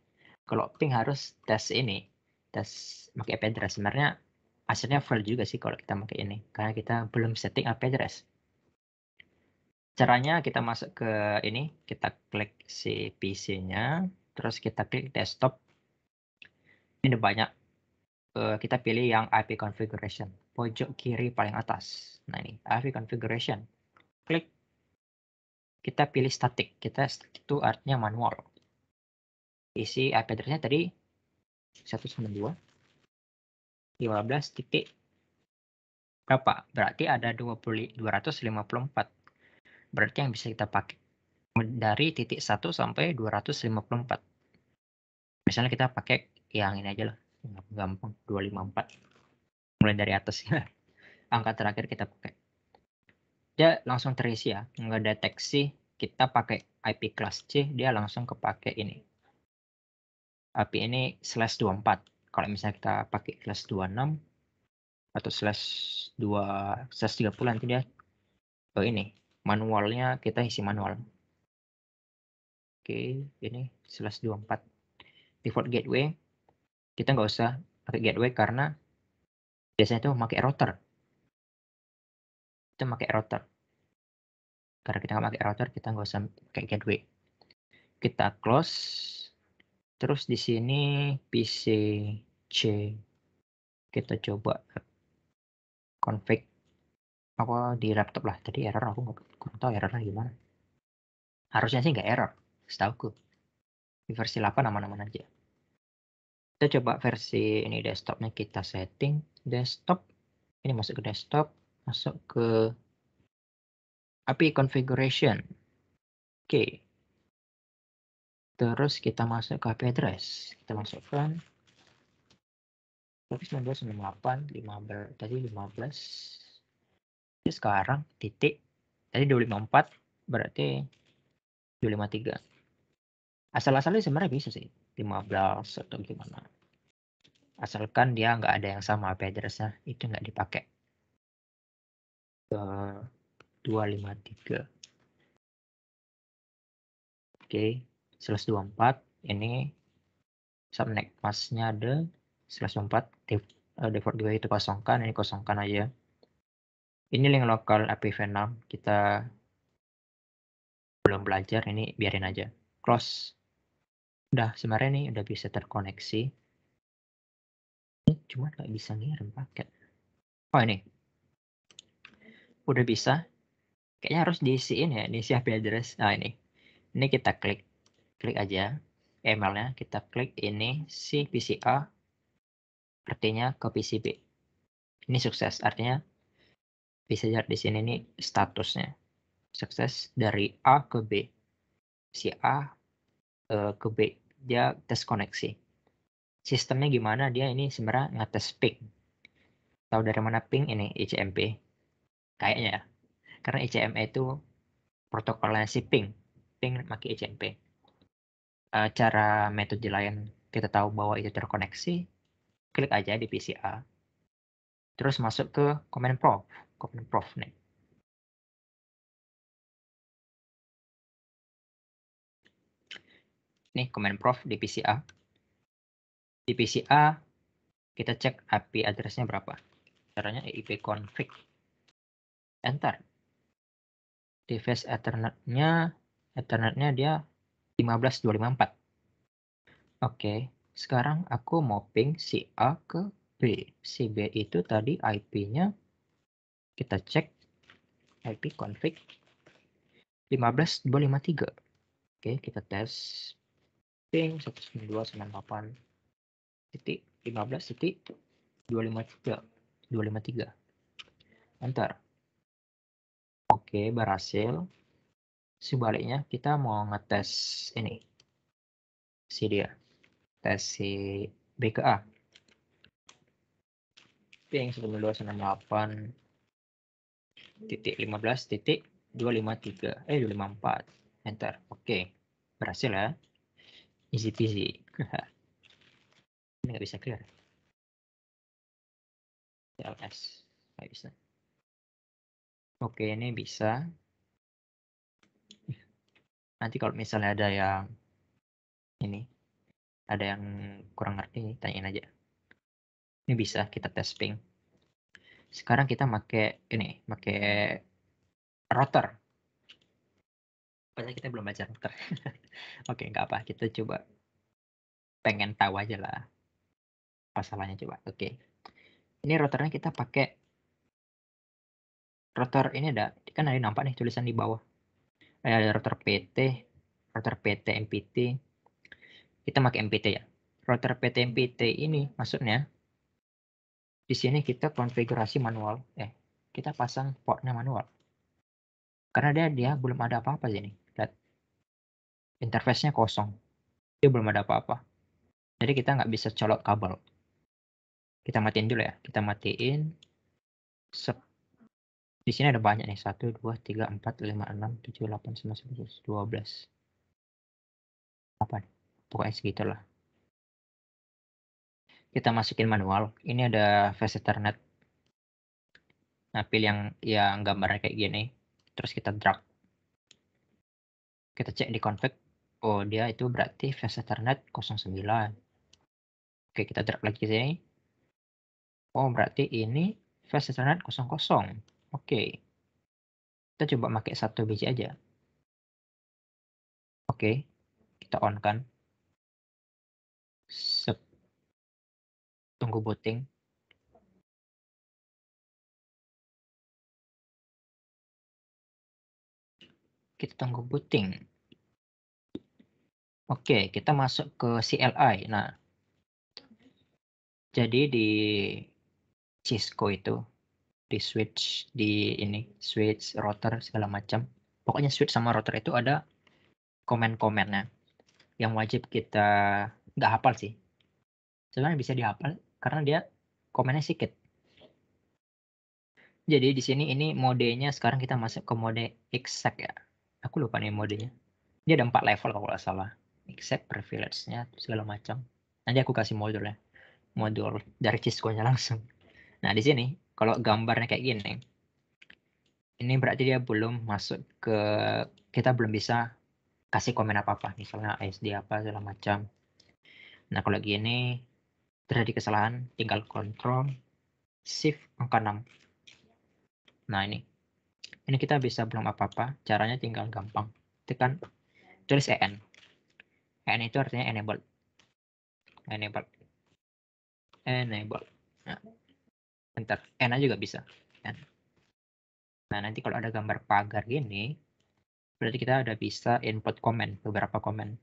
Kalau ping harus tes ini, tes pakai IP address. Sebenarnya hasilnya fail juga sih kalau kita pakai ini, karena kita belum setting IP address. Caranya kita masuk ke ini, kita klik si PC-nya, terus kita klik desktop. Ini banyak. Kita pilih yang IP configuration, pojok kiri paling atas. Nah ini, IP configuration. Klik. Kita pilih static. Static itu artinya manual. Isi IP address-nya tadi 192.15 titik berapa? Berarti ada 254. Berarti yang bisa kita pakai dari titik 1 sampai 254. Misalnya kita pakai yang ini aja lah. Gampang, 254. Mulai dari atas ya. Angka terakhir kita pakai. Dia langsung terisi ya. Nggak deteksi kita pakai IP kelas C, dia langsung kepake ini. IP ini /24. Kalau misalnya kita pakai kelas 26 atau /30 nanti dia ini manualnya kita isi manual. Oke, ini /24. Default gateway kita nggak usah pakai gateway karena biasanya itu pakai router. Kita pakai router. Karena kita nggak pakai router, kita nggak usah pakai gateway. Kita close. Terus di sini PC C kita coba config Apa di laptop lah. Tadi error, aku kurang tahu errornya gimana. Harusnya sih nggak error, setauku. Di versi 8 aman-aman aja. Kita coba versi ini desktopnya, kita setting desktop. Ini masuk ke desktop, masuk ke API configuration. Oke. Terus kita masuk ke API address. Kita masukkan 1998, 15, tadi 15. Jadi sekarang titik, tadi 254, berarti 253. Asal-asalnya sebenarnya bisa sih, 15 atau gimana. Asalkan dia nggak ada yang sama IP address-nya, itu nggak dipakai. Ke 253. Oke, 124. Ini subnet masknya ada 124. Default gue itu kosongkan, ini kosongkan aja. Ini link lokal IPv6, kita belum belajar, ini biarin aja. Close. Udah, sebenarnya ini udah bisa terkoneksi. Cuma nggak bisa ngirim paket. Oh ini. Udah bisa. Kayaknya harus diisiin ya, ini IP address. Nah ini. Ini kita klik. Klik aja emailnya. Kita klik ini si PCA. Artinya ke PCB. Ini sukses. Artinya bisa lihat di sini nih statusnya. Sukses dari A ke B. Si A ke B. Dia tes koneksi. Sistemnya gimana? Dia ini sebenarnya ngetes ping. Tahu dari mana ping ini? ICMP. Kayaknya ya. Karena ICMP itu protokolnya si ping. Ping pakai ICMP. Cara metode lain kita tahu bahwa itu terkoneksi. Klik aja di PCA. Terus masuk ke command prompt. Command prompt nih. Nih command prompt di PCA. Di PCA kita cek IP address-nya berapa. Caranya ipconfig. Enter. Device Ethernetnya dia 15254. Oke, sekarang aku mau ping si A ke B. Si B itu tadi IP-nya kita cek ipconfig 15253. Oke, kita tes ping 192.98 titik 15 titik 253. Enter. Oke, berhasil. Sebaliknya kita mau ngetes ini. Si dia. Tes si B ke A. Ping 192.98 titik 15 titik 253. 254. Enter. Oke. Berhasil ya. Easy peasy. Ini nggak bisa clear. CLS. Nggak bisa. Oke, ini bisa. Nanti kalau misalnya ada yang ini, ada yang kurang ngerti, tanyain aja. Ini bisa kita tes ping. Sekarang kita pakai router. Padahal kita belum baca router. Oke, nggak apa. Kita coba pengen tahu aja lah masalahnya coba. Oke. Ini routernya kita pakai router ini kan ada nampak nih tulisan di bawah. Ada router PT, router PT MPT. Kita pakai MPT ya. Router PT MPT ini maksudnya di sini kita konfigurasi manual. Kita pasang portnya manual. Karena dia belum ada apa-apa sini. Lihat. Interface-nya kosong. Dia belum ada apa-apa. Jadi kita nggak bisa colok kabel. Kita matiin dulu ya. Kita matiin. Sep. Di sini ada banyak nih. 1, 2, 3, 4, 5, 6, 7, 8, 9, 10, 12. Apa nih? Pokoknya segitulah. Kita masukin manual. Ini ada flash Ethernet. Nah, pilih yang gambarnya kayak gini. Terus kita drag. Kita cek di config. Oh, dia itu berarti flash Ethernet 09. Oke, kita drag lagi ke sini. Oh, berarti ini flash Ethernet 00. Oke. Kita coba pakai satu biji aja. Oke. Kita on kan. Sep. Tunggu booting. Kita tunggu booting. Oke, kita masuk ke CLI. Nah, jadi di Cisco itu, di switch, di ini, switch, router, segala macam. Pokoknya switch sama router itu ada komen-komennya yang wajib kita nggak hafal sih. Sebenarnya bisa dihafal karena dia komennya sedikit. Jadi di sini ini modenya sekarang kita masuk ke mode exec ya. Aku lupa nih modenya. Dia ada 4 level kalau nggak salah. Exec, privilege-nya, segala macam. Nanti aku kasih modulnya. Modul dari Cisco-nya langsung. Nah, di sini kalau gambarnya kayak gini, ini berarti dia belum masuk ke, kita belum bisa kasih komen apa-apa. Misalnya ISD apa, segala macam. Nah, kalau gini, terjadi kesalahan, tinggal Ctrl Shift angka 6. Nah, ini kita bisa belum apa-apa, caranya tinggal gampang. Tekan, tulis EN. EN itu artinya enable. Enable. Enable. Nah, bentar, EN juga bisa. N. Nah, nanti kalau ada gambar pagar gini, berarti kita udah bisa input komen, beberapa komen.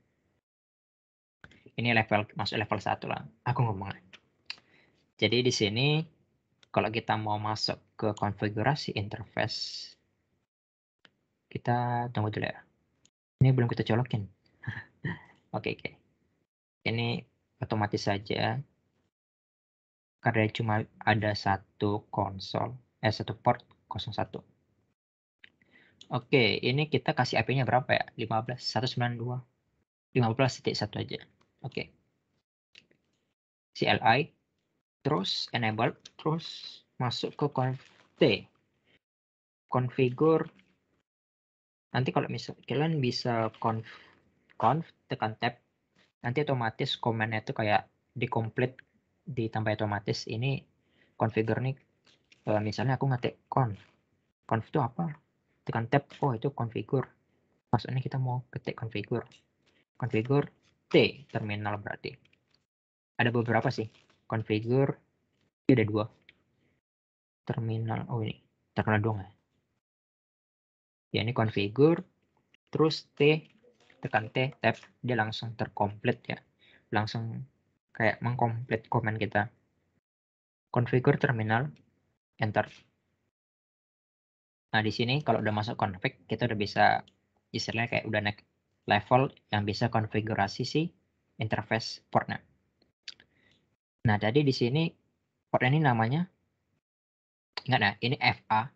Ini level, masuk level 1 lah. Aku ngomong. Jadi di sini, kalau kita mau masuk ke konfigurasi interface, kita tunggu dulu ya. Ini belum kita colokin. Oke. Ini otomatis saja. Karena cuma ada satu konsol, satu port 01. Oke, ini kita kasih IP-nya berapa ya? 15, 192, 15.1 aja. Oke. CLI, terus enable, terus masuk ke configure. Nanti kalau misal kalian bisa conf tekan tab, nanti otomatis komennya itu kayak di complete, ditambah otomatis. Ini configure nih, misalnya aku ngetik conf itu apa, tekan tab, oh itu configure, maksudnya kita mau ketik configure T terminal. Berarti ada beberapa sih configure, ada 2 terminal. Oh, ini terkenal dong ya, ini configure terus T, tekan T tab, dia langsung terkomplit ya, langsung kayak mengkomplit komen kita. Configure terminal, enter. Nah, di sini kalau udah masuk config, kita udah bisa istilahnya kayak udah naik level yang bisa konfigurasi si interface portnya. Nah, jadi di sini port ini namanya, ingat ya, ini FA.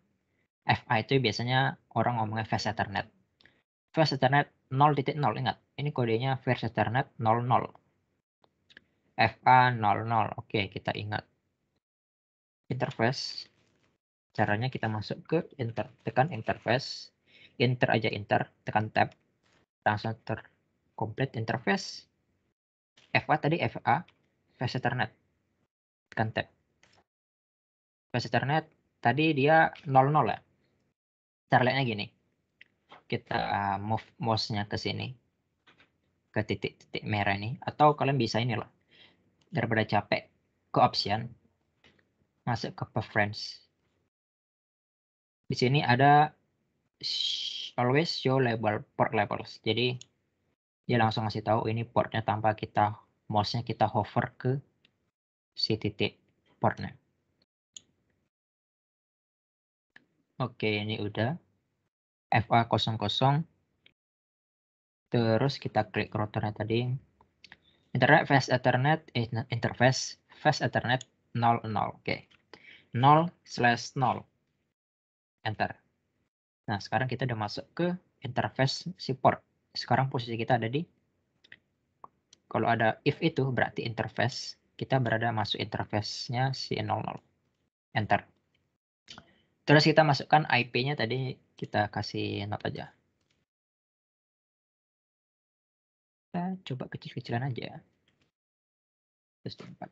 FA itu biasanya orang ngomongnya Fast Ethernet. Fast Ethernet 0.0, ingat. Ini kodenya Fast Ethernet 00. FA 00. Oke, kita ingat. Interface. Caranya kita masuk ke tekan interface. Enter aja, enter, tekan tab. Langsung terkomplit interface. FA tadi FA, Fast Ethernet. Tekan tab. Fast Ethernet tadi dia 00 ya. Cara lihatnya gini. Kita move mouse-nya ke sini. Ke titik-titik merah ini. Atau kalian bisa ini loh. Daripada capek, ke option. Masuk ke preference. Di sini ada always show label port labels. Jadi dia langsung ngasih tahu ini portnya tanpa kita mouse-nya kita hover ke si titik portnya. Oke, ini udah FA00. Terus kita klik routernya tadi. Internet Fast Ethernet interface Fast Ethernet 00. Oke. 0/0. Enter. Nah, sekarang kita udah masuk ke interface si port. Sekarang posisi kita ada di, kalau ada if itu berarti interface, kita berada masuk interface-nya si 00. Enter. Terus kita masukkan IP-nya tadi, kita kasih not aja. Kita coba kecil-kecilan aja. Terus 4.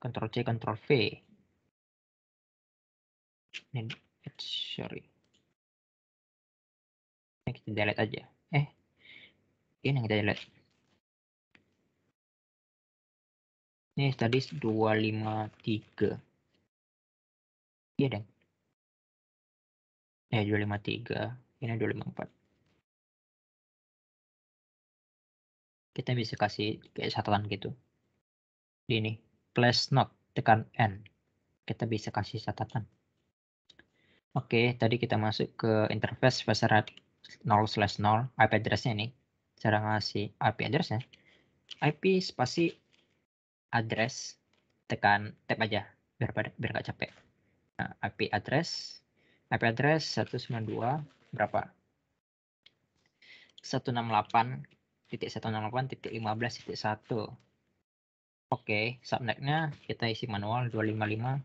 Ctrl C, Ctrl V. Ini, sorry. Ini kita delete aja. Ini yang kita delete. Ini tadi 253. Iya deh. 253, ini 254. Kita bisa kasih kayak catatan gitu. Ini, place note, tekan N. Kita bisa kasih catatan. Oke, tadi kita masuk ke interface Vaserat 0/0, IP address-nya ini. Cara ngasih IP address-nya, IP spasi address, tekan tab aja, biar nggak capek. Nah, IP address 192 berapa? 168.168.15.1. Oke, subnet-nya kita isi manual 255/5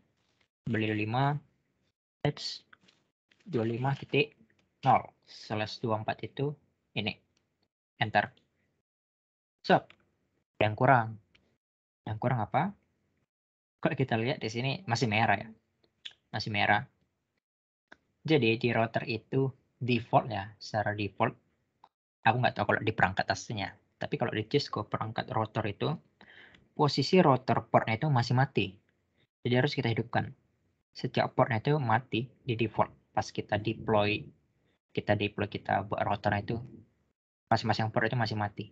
25.0/24 itu ini. Enter. Stop. Yang kurang apa? Kalau kita lihat di sini masih merah ya. Masih merah. Jadi di router itu default ya, secara default. Aku nggak tahu kalau di perangkat aslinya. Tapi kalau di Cisco perangkat router itu posisi router portnya itu masih mati. Jadi harus kita hidupkan. Setiap portnya itu mati di default. Pas kita deploy kita buat router itu masing-masing port itu masih mati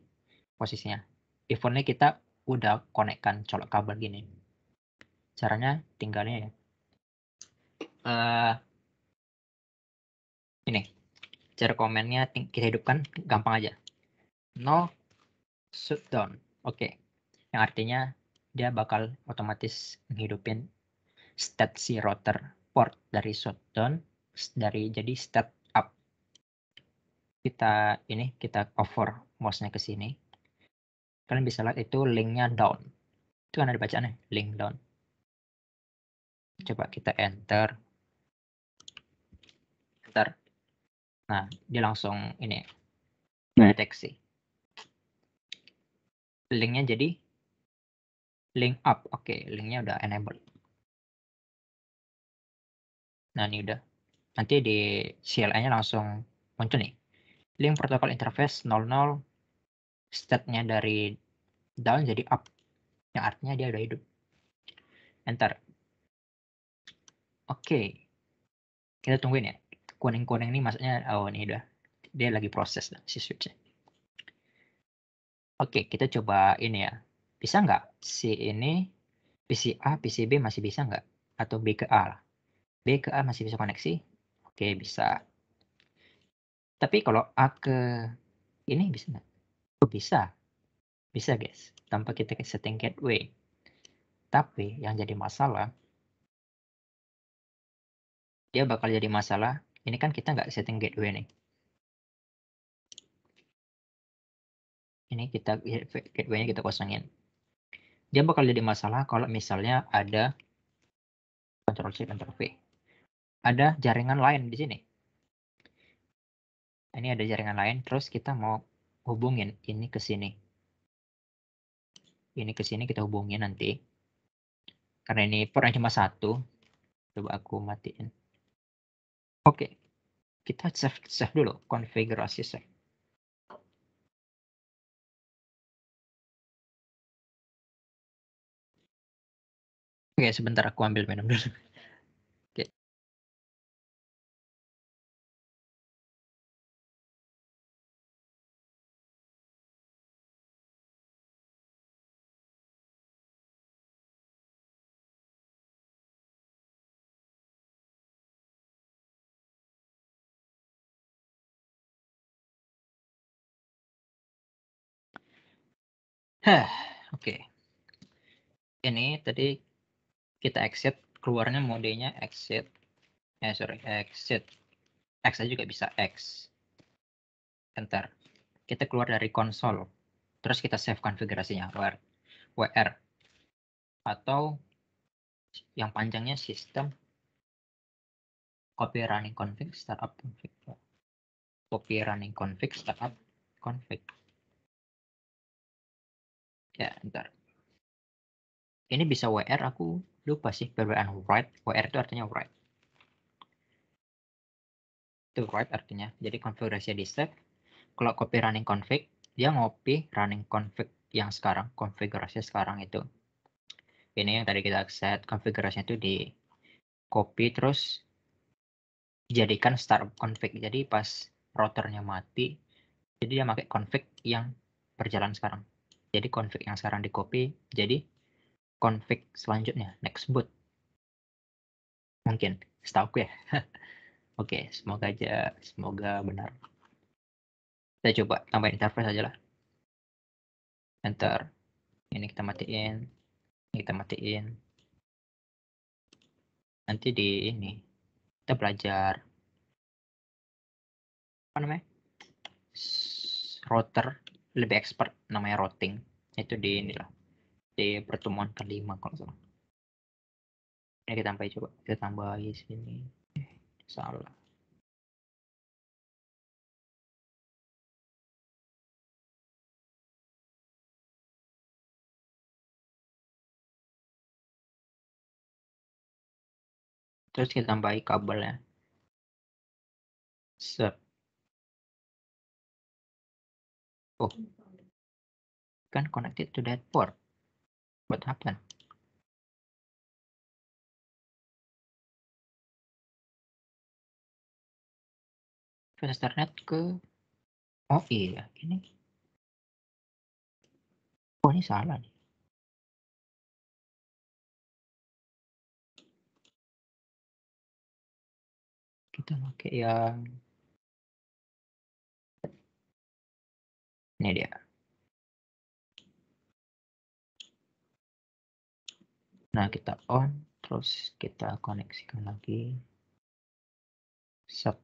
posisinya. Defaultnya kita udah konekkan colok kabel gini. Caranya tinggalnya ya. Ini cara komennya kita hidupkan gampang aja. No shutdown. Oke. Yang artinya dia bakal otomatis menghidupin state si router port dari shutdown jadi start up. Kita over mouse-nya ke sini. Kalian bisa lihat itu linknya down. Itu kan ada bacaannya, link down. Coba kita enter. Nah, dia langsung ini deteksi. Linknya jadi link up. Oke, linknya udah enable. Nah, ini udah. Nanti di CLI-nya langsung muncul nih. Link protokol interface 00, state-nya dari down jadi up. Yang artinya dia udah hidup. Enter. Oke. Kita tungguin ya. Kuning-kuning ini maksudnya, oh ini udah. Dia lagi proses si switch-nya. Oke, kita coba ini ya. Bisa nggak si ini PC A, PC B masih bisa nggak? Atau B ke A lah. B ke A masih bisa koneksi? Oke, bisa. Tapi kalau A ke ini bisa nggak? Oh, bisa. Bisa, guys. Tanpa kita setting gateway. Tapi yang jadi masalah, dia bakal jadi masalah. Ini kan kita nggak setting gateway nih. Ini gateway-nya kita kosongin. Dia bakal jadi masalah kalau misalnya ada Ctrl C, Ctrl V. Ada jaringan lain di sini. Ini ada jaringan lain, terus kita mau hubungin ini ke sini. Ini ke sini kita hubungin nanti. Karena ini portnya cuma satu. Coba aku matiin. Oke. Kita save dulu. Konfigurasi save. Oke, sebentar aku ambil minum dulu. Oke. Oke. Ini tadi kita exit, keluarnya modenya exit. Exit. X aja juga bisa, X. Enter. Kita keluar dari konsol. Terus kita save konfigurasinya, WR. Atau yang panjangnya sistem copy running config startup config. Copy running config startup config. Ya, ntar. Ini bisa WR, aku lupa sih perbedaan write. WR itu artinya write. Itu write artinya. Jadi konfigurasinya di save. Kalau copy running config, dia ngopi running config yang sekarang, konfigurasi sekarang itu. Ini yang tadi kita set konfigurasinya itu di copy terus jadikan startup config. Jadi pas routernya mati, jadi dia pakai config yang berjalan sekarang. Jadi config yang sekarang di copy, jadi config selanjutnya next boot. Mungkin, setahu ya. Oke, semoga benar. Kita coba tambahin interface aja lah. Enter. Ini kita matiin. Ini kita matiin. Nanti di ini kita belajar apa namanya? Router lebih expert namanya routing. Itu di inilah di pertemuan kelima kalau salah. Ini kita tambahin coba. Kita tambahin sini. Salah. Terus kita tambahin kabelnya. Set. Oh, kan connected to that port. What happened? Ethernet ke oh iya ini. Oh ini salah nih. Kita pakai yang ini dia. Nah, kita on, terus kita koneksikan lagi. Set.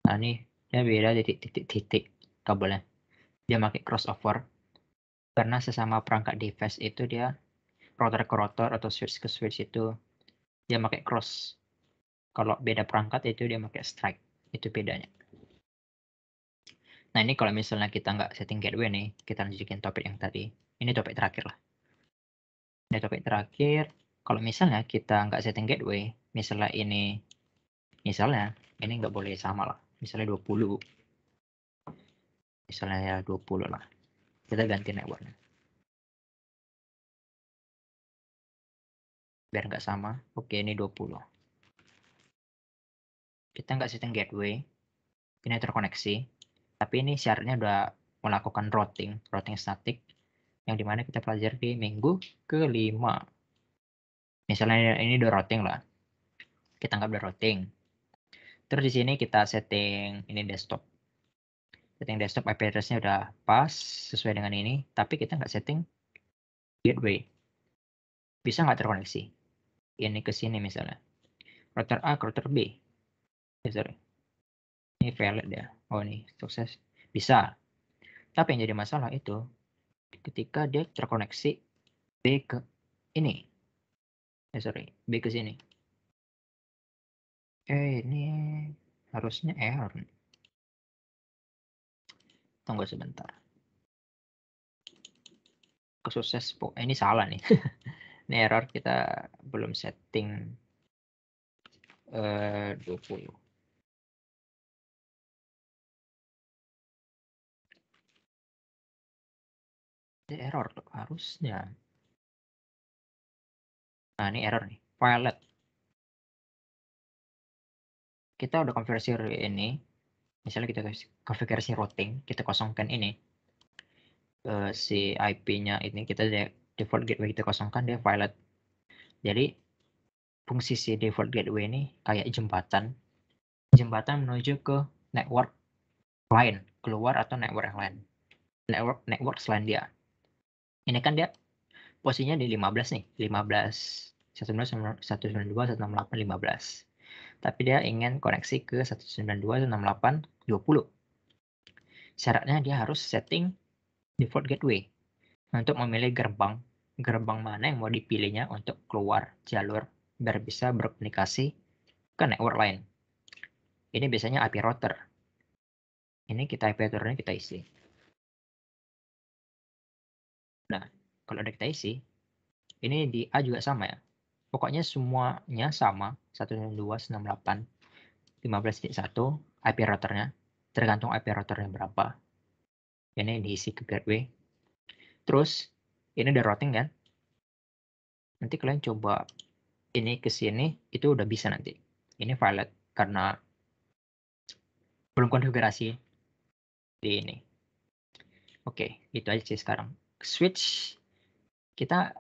Nah, ini dia beda titik-titik kabelnya. Dia pakai crossover. Karena sesama perangkat device itu dia router ke router atau switch ke switch itu dia pakai cross. Kalau beda perangkat itu dia pakai strike. Itu bedanya. Nah, ini kalau misalnya kita nggak setting gateway nih, kita lanjutin topik yang tadi. Ini topik terakhir lah. Ini topik terakhir. Kalau misalnya kita nggak setting gateway, misalnya ini nggak boleh sama lah. Misalnya 20. Misalnya ya 20 lah. Kita ganti networknya. Biar nggak sama. Oke, ini 20. Kita nggak setting gateway. Ini terkoneksi. Tapi ini syaratnya udah melakukan routing statik. Yang dimana kita pelajari di minggu ke-5. Misalnya ini udah routing lah. Kita nggak udah routing. Terus di sini kita setting ini desktop. Setting desktop IP address-nya udah pas sesuai dengan ini. Tapi kita nggak setting gateway. Bisa nggak terkoneksi? Ini ke sini misalnya. Router A ke router B. Sorry. Ini valid ya. Oh ini sukses. Bisa. Tapi yang jadi masalah itu ketika dia terkoneksi B ke ini. Sorry. B ke sini. Ini harusnya error. Tunggu sebentar. Kesukses. Ini salah nih. Ini error kita belum setting 20. Ini error tuh harusnya. Nah, ini error nih. Violet. Kita udah konversi ini. Misalnya kita konfigurasi routing, kita kosongkan ini. Si IP-nya ini kita default gateway kita kosongkan, dia violet. Jadi fungsi si default gateway ini kayak jembatan menuju ke network lain, keluar atau network yang lain. Network selain dia. Ini kan dia posisinya di 15 nih, 15 192 168 15. Tapi dia ingin koneksi ke 192 168 20. Syaratnya dia harus setting default gateway untuk memilih gerbang mana yang mau dipilihnya untuk keluar jalur biar bisa berkomunikasi ke network lain. Ini biasanya IP router. Ini kita IP routernya kita isi. Nah, kalau udah kita isi, ini di A juga sama ya. Pokoknya semuanya sama, 192.168.15.1 IP routernya, tergantung IP routernya berapa. Ini diisi ke gateway. Terus, ini udah routing kan? Nanti kalian coba ini ke sini, itu udah bisa nanti. Ini violet, karena belum konfigurasi di ini. Oke, itu aja sih sekarang. Switch, kita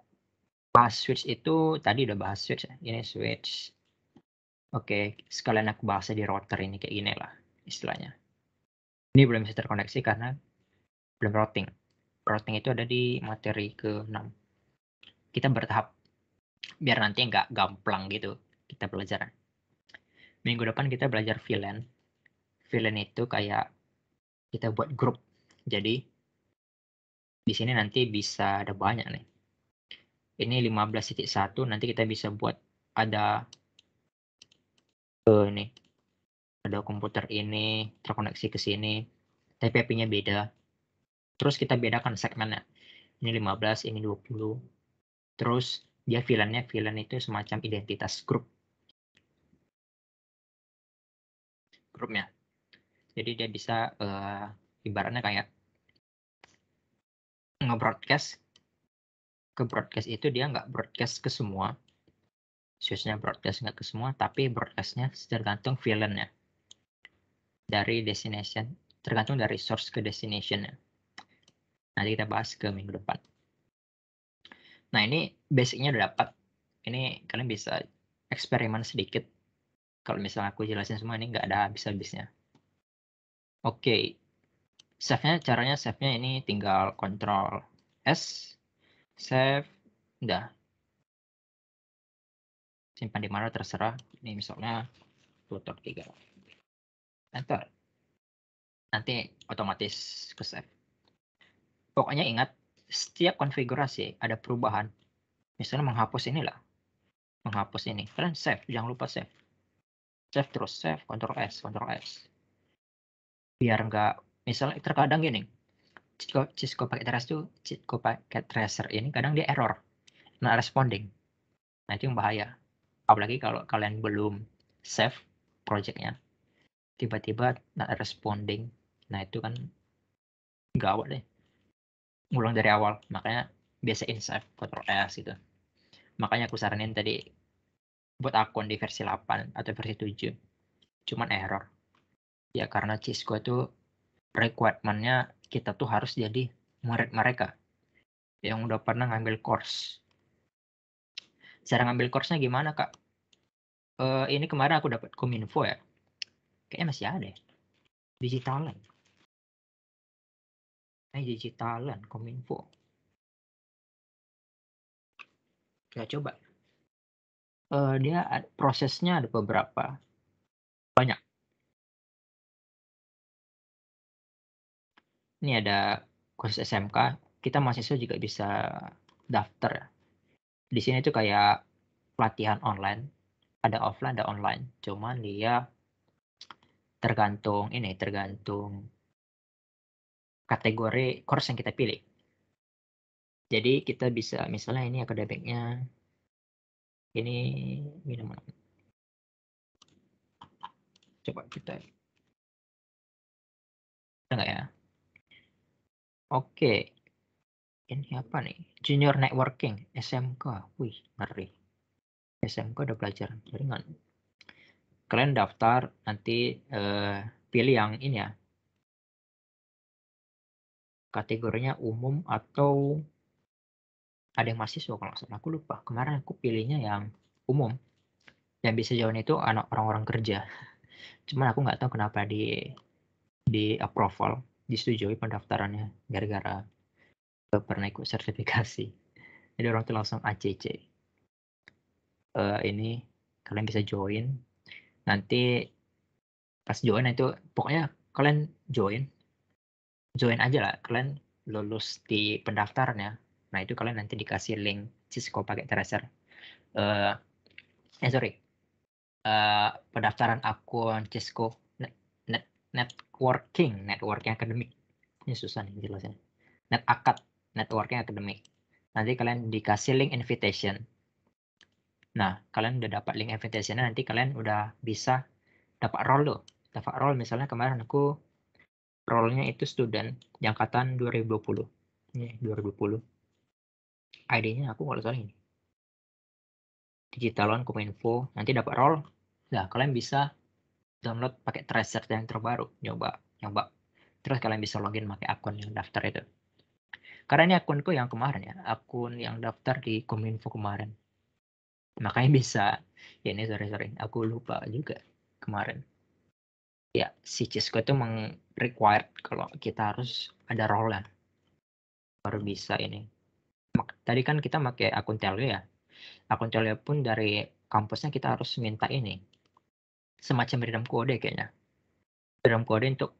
bahas switch itu tadi udah bahas switch ya. Ini switch. Oke, sekalian aku bahas di router ini kayak gini lah istilahnya. Ini belum bisa terkoneksi karena belum routing. Routing itu ada di materi ke-6. Kita bertahap biar nanti nggak gamplang gitu kita belajar. Minggu depan kita belajar VLAN. VLAN itu kayak kita buat grup. Jadi di sini nanti bisa ada banyak nih. Ini 15.1 nanti kita bisa buat ada ini ada komputer ini terkoneksi ke sini, tapi IP-nya beda. Terus kita bedakan segmennya. Ini 15, ini 20. Terus dia VLAN itu semacam identitas grupnya. Jadi dia bisa ibaratnya kayak nge-broadcast ke broadcast itu dia nggak broadcast ke semua, switch-nya broadcast nggak ke semua, tapi broadcast-nya tergantung VLAN-nya dari destination, tergantung dari source ke destination-nya. Nanti kita bahas ke minggu depan. Nah ini basic-nya udah dapat. Ini kalian bisa eksperimen sedikit. Kalau misalnya aku jelasin semua ini nggak ada habis-habisnya. Oke, save-nya caranya save-nya ini tinggal Ctrl S, save, udah. Simpan di mana terserah. Ini misalnya Pluto 3. Enter. Nanti otomatis ke save. Pokoknya ingat, setiap konfigurasi ada perubahan. Misalnya menghapus inilah. Menghapus ini. Kalian save, jangan lupa save. Save terus, save, Ctrl S, Ctrl S. Biar nggak, misalnya terkadang gini, Cisco Packet Tracer ini kadang dia error, not responding. Nah itu yang bahaya. Apalagi kalau kalian belum save projectnya, tiba-tiba not responding. Nah itu kan gawat deh. Ngulang dari awal. Makanya biasain save Ctrl S gitu. Makanya aku saranin tadi buat akun di versi 8 atau versi 7. Cuman error. Ya karena Cisco itu requirement-nya kita tuh harus jadi murid mereka yang udah pernah ngambil course. Cara ngambil course-nya gimana, Kak? Ini kemarin aku dapat Kominfo ya. Kayaknya masih ada ya. Digitalan. Digitalan, Kominfo. Kita coba. Dia prosesnya ada beberapa. Banyak. Ini ada khusus SMK. Kita mahasiswa juga bisa daftar ya. Di sini tuh kayak pelatihan online. Ada offline, ada online. Cuman dia tergantung kategori course yang kita pilih. Jadi kita bisa misalnya ini akademiknya ini minuman. Coba kita ada nggak ya? Oke, ini apa nih? Junior Networking SMK. Wih, ngeri. SMK udah belajar jaringan. Kalian daftar nanti pilih yang ini ya. Kategorinya umum atau ada yang mahasiswa kalau nggak salah. Aku lupa. Kemarin aku pilihnya yang umum. Yang bisa join itu anak orang-orang kerja. Cuman aku nggak tahu kenapa di approval, disetujui pendaftarannya gara-gara pernah ikut sertifikasi. Jadi orang itu langsung ACC. Ini kalian bisa join. Nanti pas join itu pokoknya kalian join aja lah. Kalian lulus di pendaftarannya. Nah itu kalian nanti dikasih link Cisco Packet Tracer. Sorry, pendaftaran akun Cisco networking akademik. Ini susah nih jelasnya. Networking akademik. Nanti kalian dikasih link invitation. Nah, kalian udah dapat link invitation, nanti kalian udah bisa dapat role loh. Dapat role misalnya kemarin aku role-nya itu student yang angkatan 2020. Ini 2020. ID-nya aku kalau salah ini. Digitalan Kominfo, nanti dapat role. Nah, kalian bisa download pakai tracer yang terbaru, nyoba. Terus kalian bisa login pakai akun yang daftar itu. Karena ini akunku yang kemarin ya, akun yang daftar di Kominfo kemarin. Makanya bisa. Ya ini sorry, aku lupa juga kemarin. Ya, si Cisco itu required kalau kita harus ada role baru bisa ini. Tadi kan kita pakai akun Telio ya. Akun Telio pun dari kampusnya kita harus minta ini. Semacam freedom code kayaknya. Freedom code untuk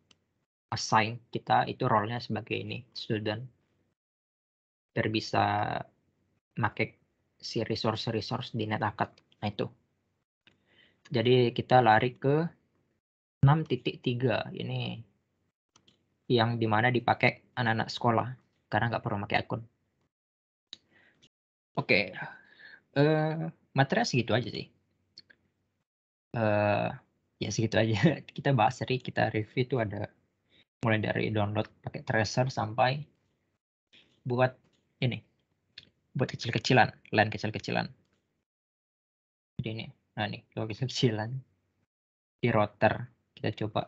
assign kita itu role-nya sebagai ini, student. Biar bisa pakai si resource di NetAcad. Nah itu. Jadi kita lari ke 6.3 ini yang dimana dipakai anak-anak sekolah karena nggak perlu pakai akun. Oke, materi segitu aja sih. Ya segitu aja. Kita bahas kita review itu ada mulai dari download pakai tracer sampai buat ini, buat kecil-kecilan, LAN kecil-kecilan. Jadi ini, nah nih, kalau kecil-kecilan di router kita coba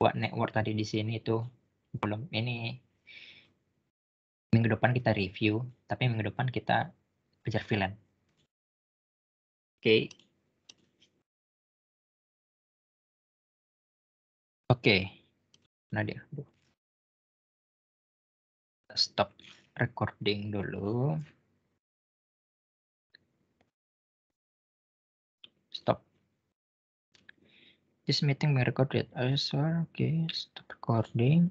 buat network tadi di sini itu belum ini minggu depan kita review, tapi minggu depan kita belajar VLAN. Oke. Oke. Nah dia. Stop recording dulu. Stop. This meeting may record it. Okay, stop recording.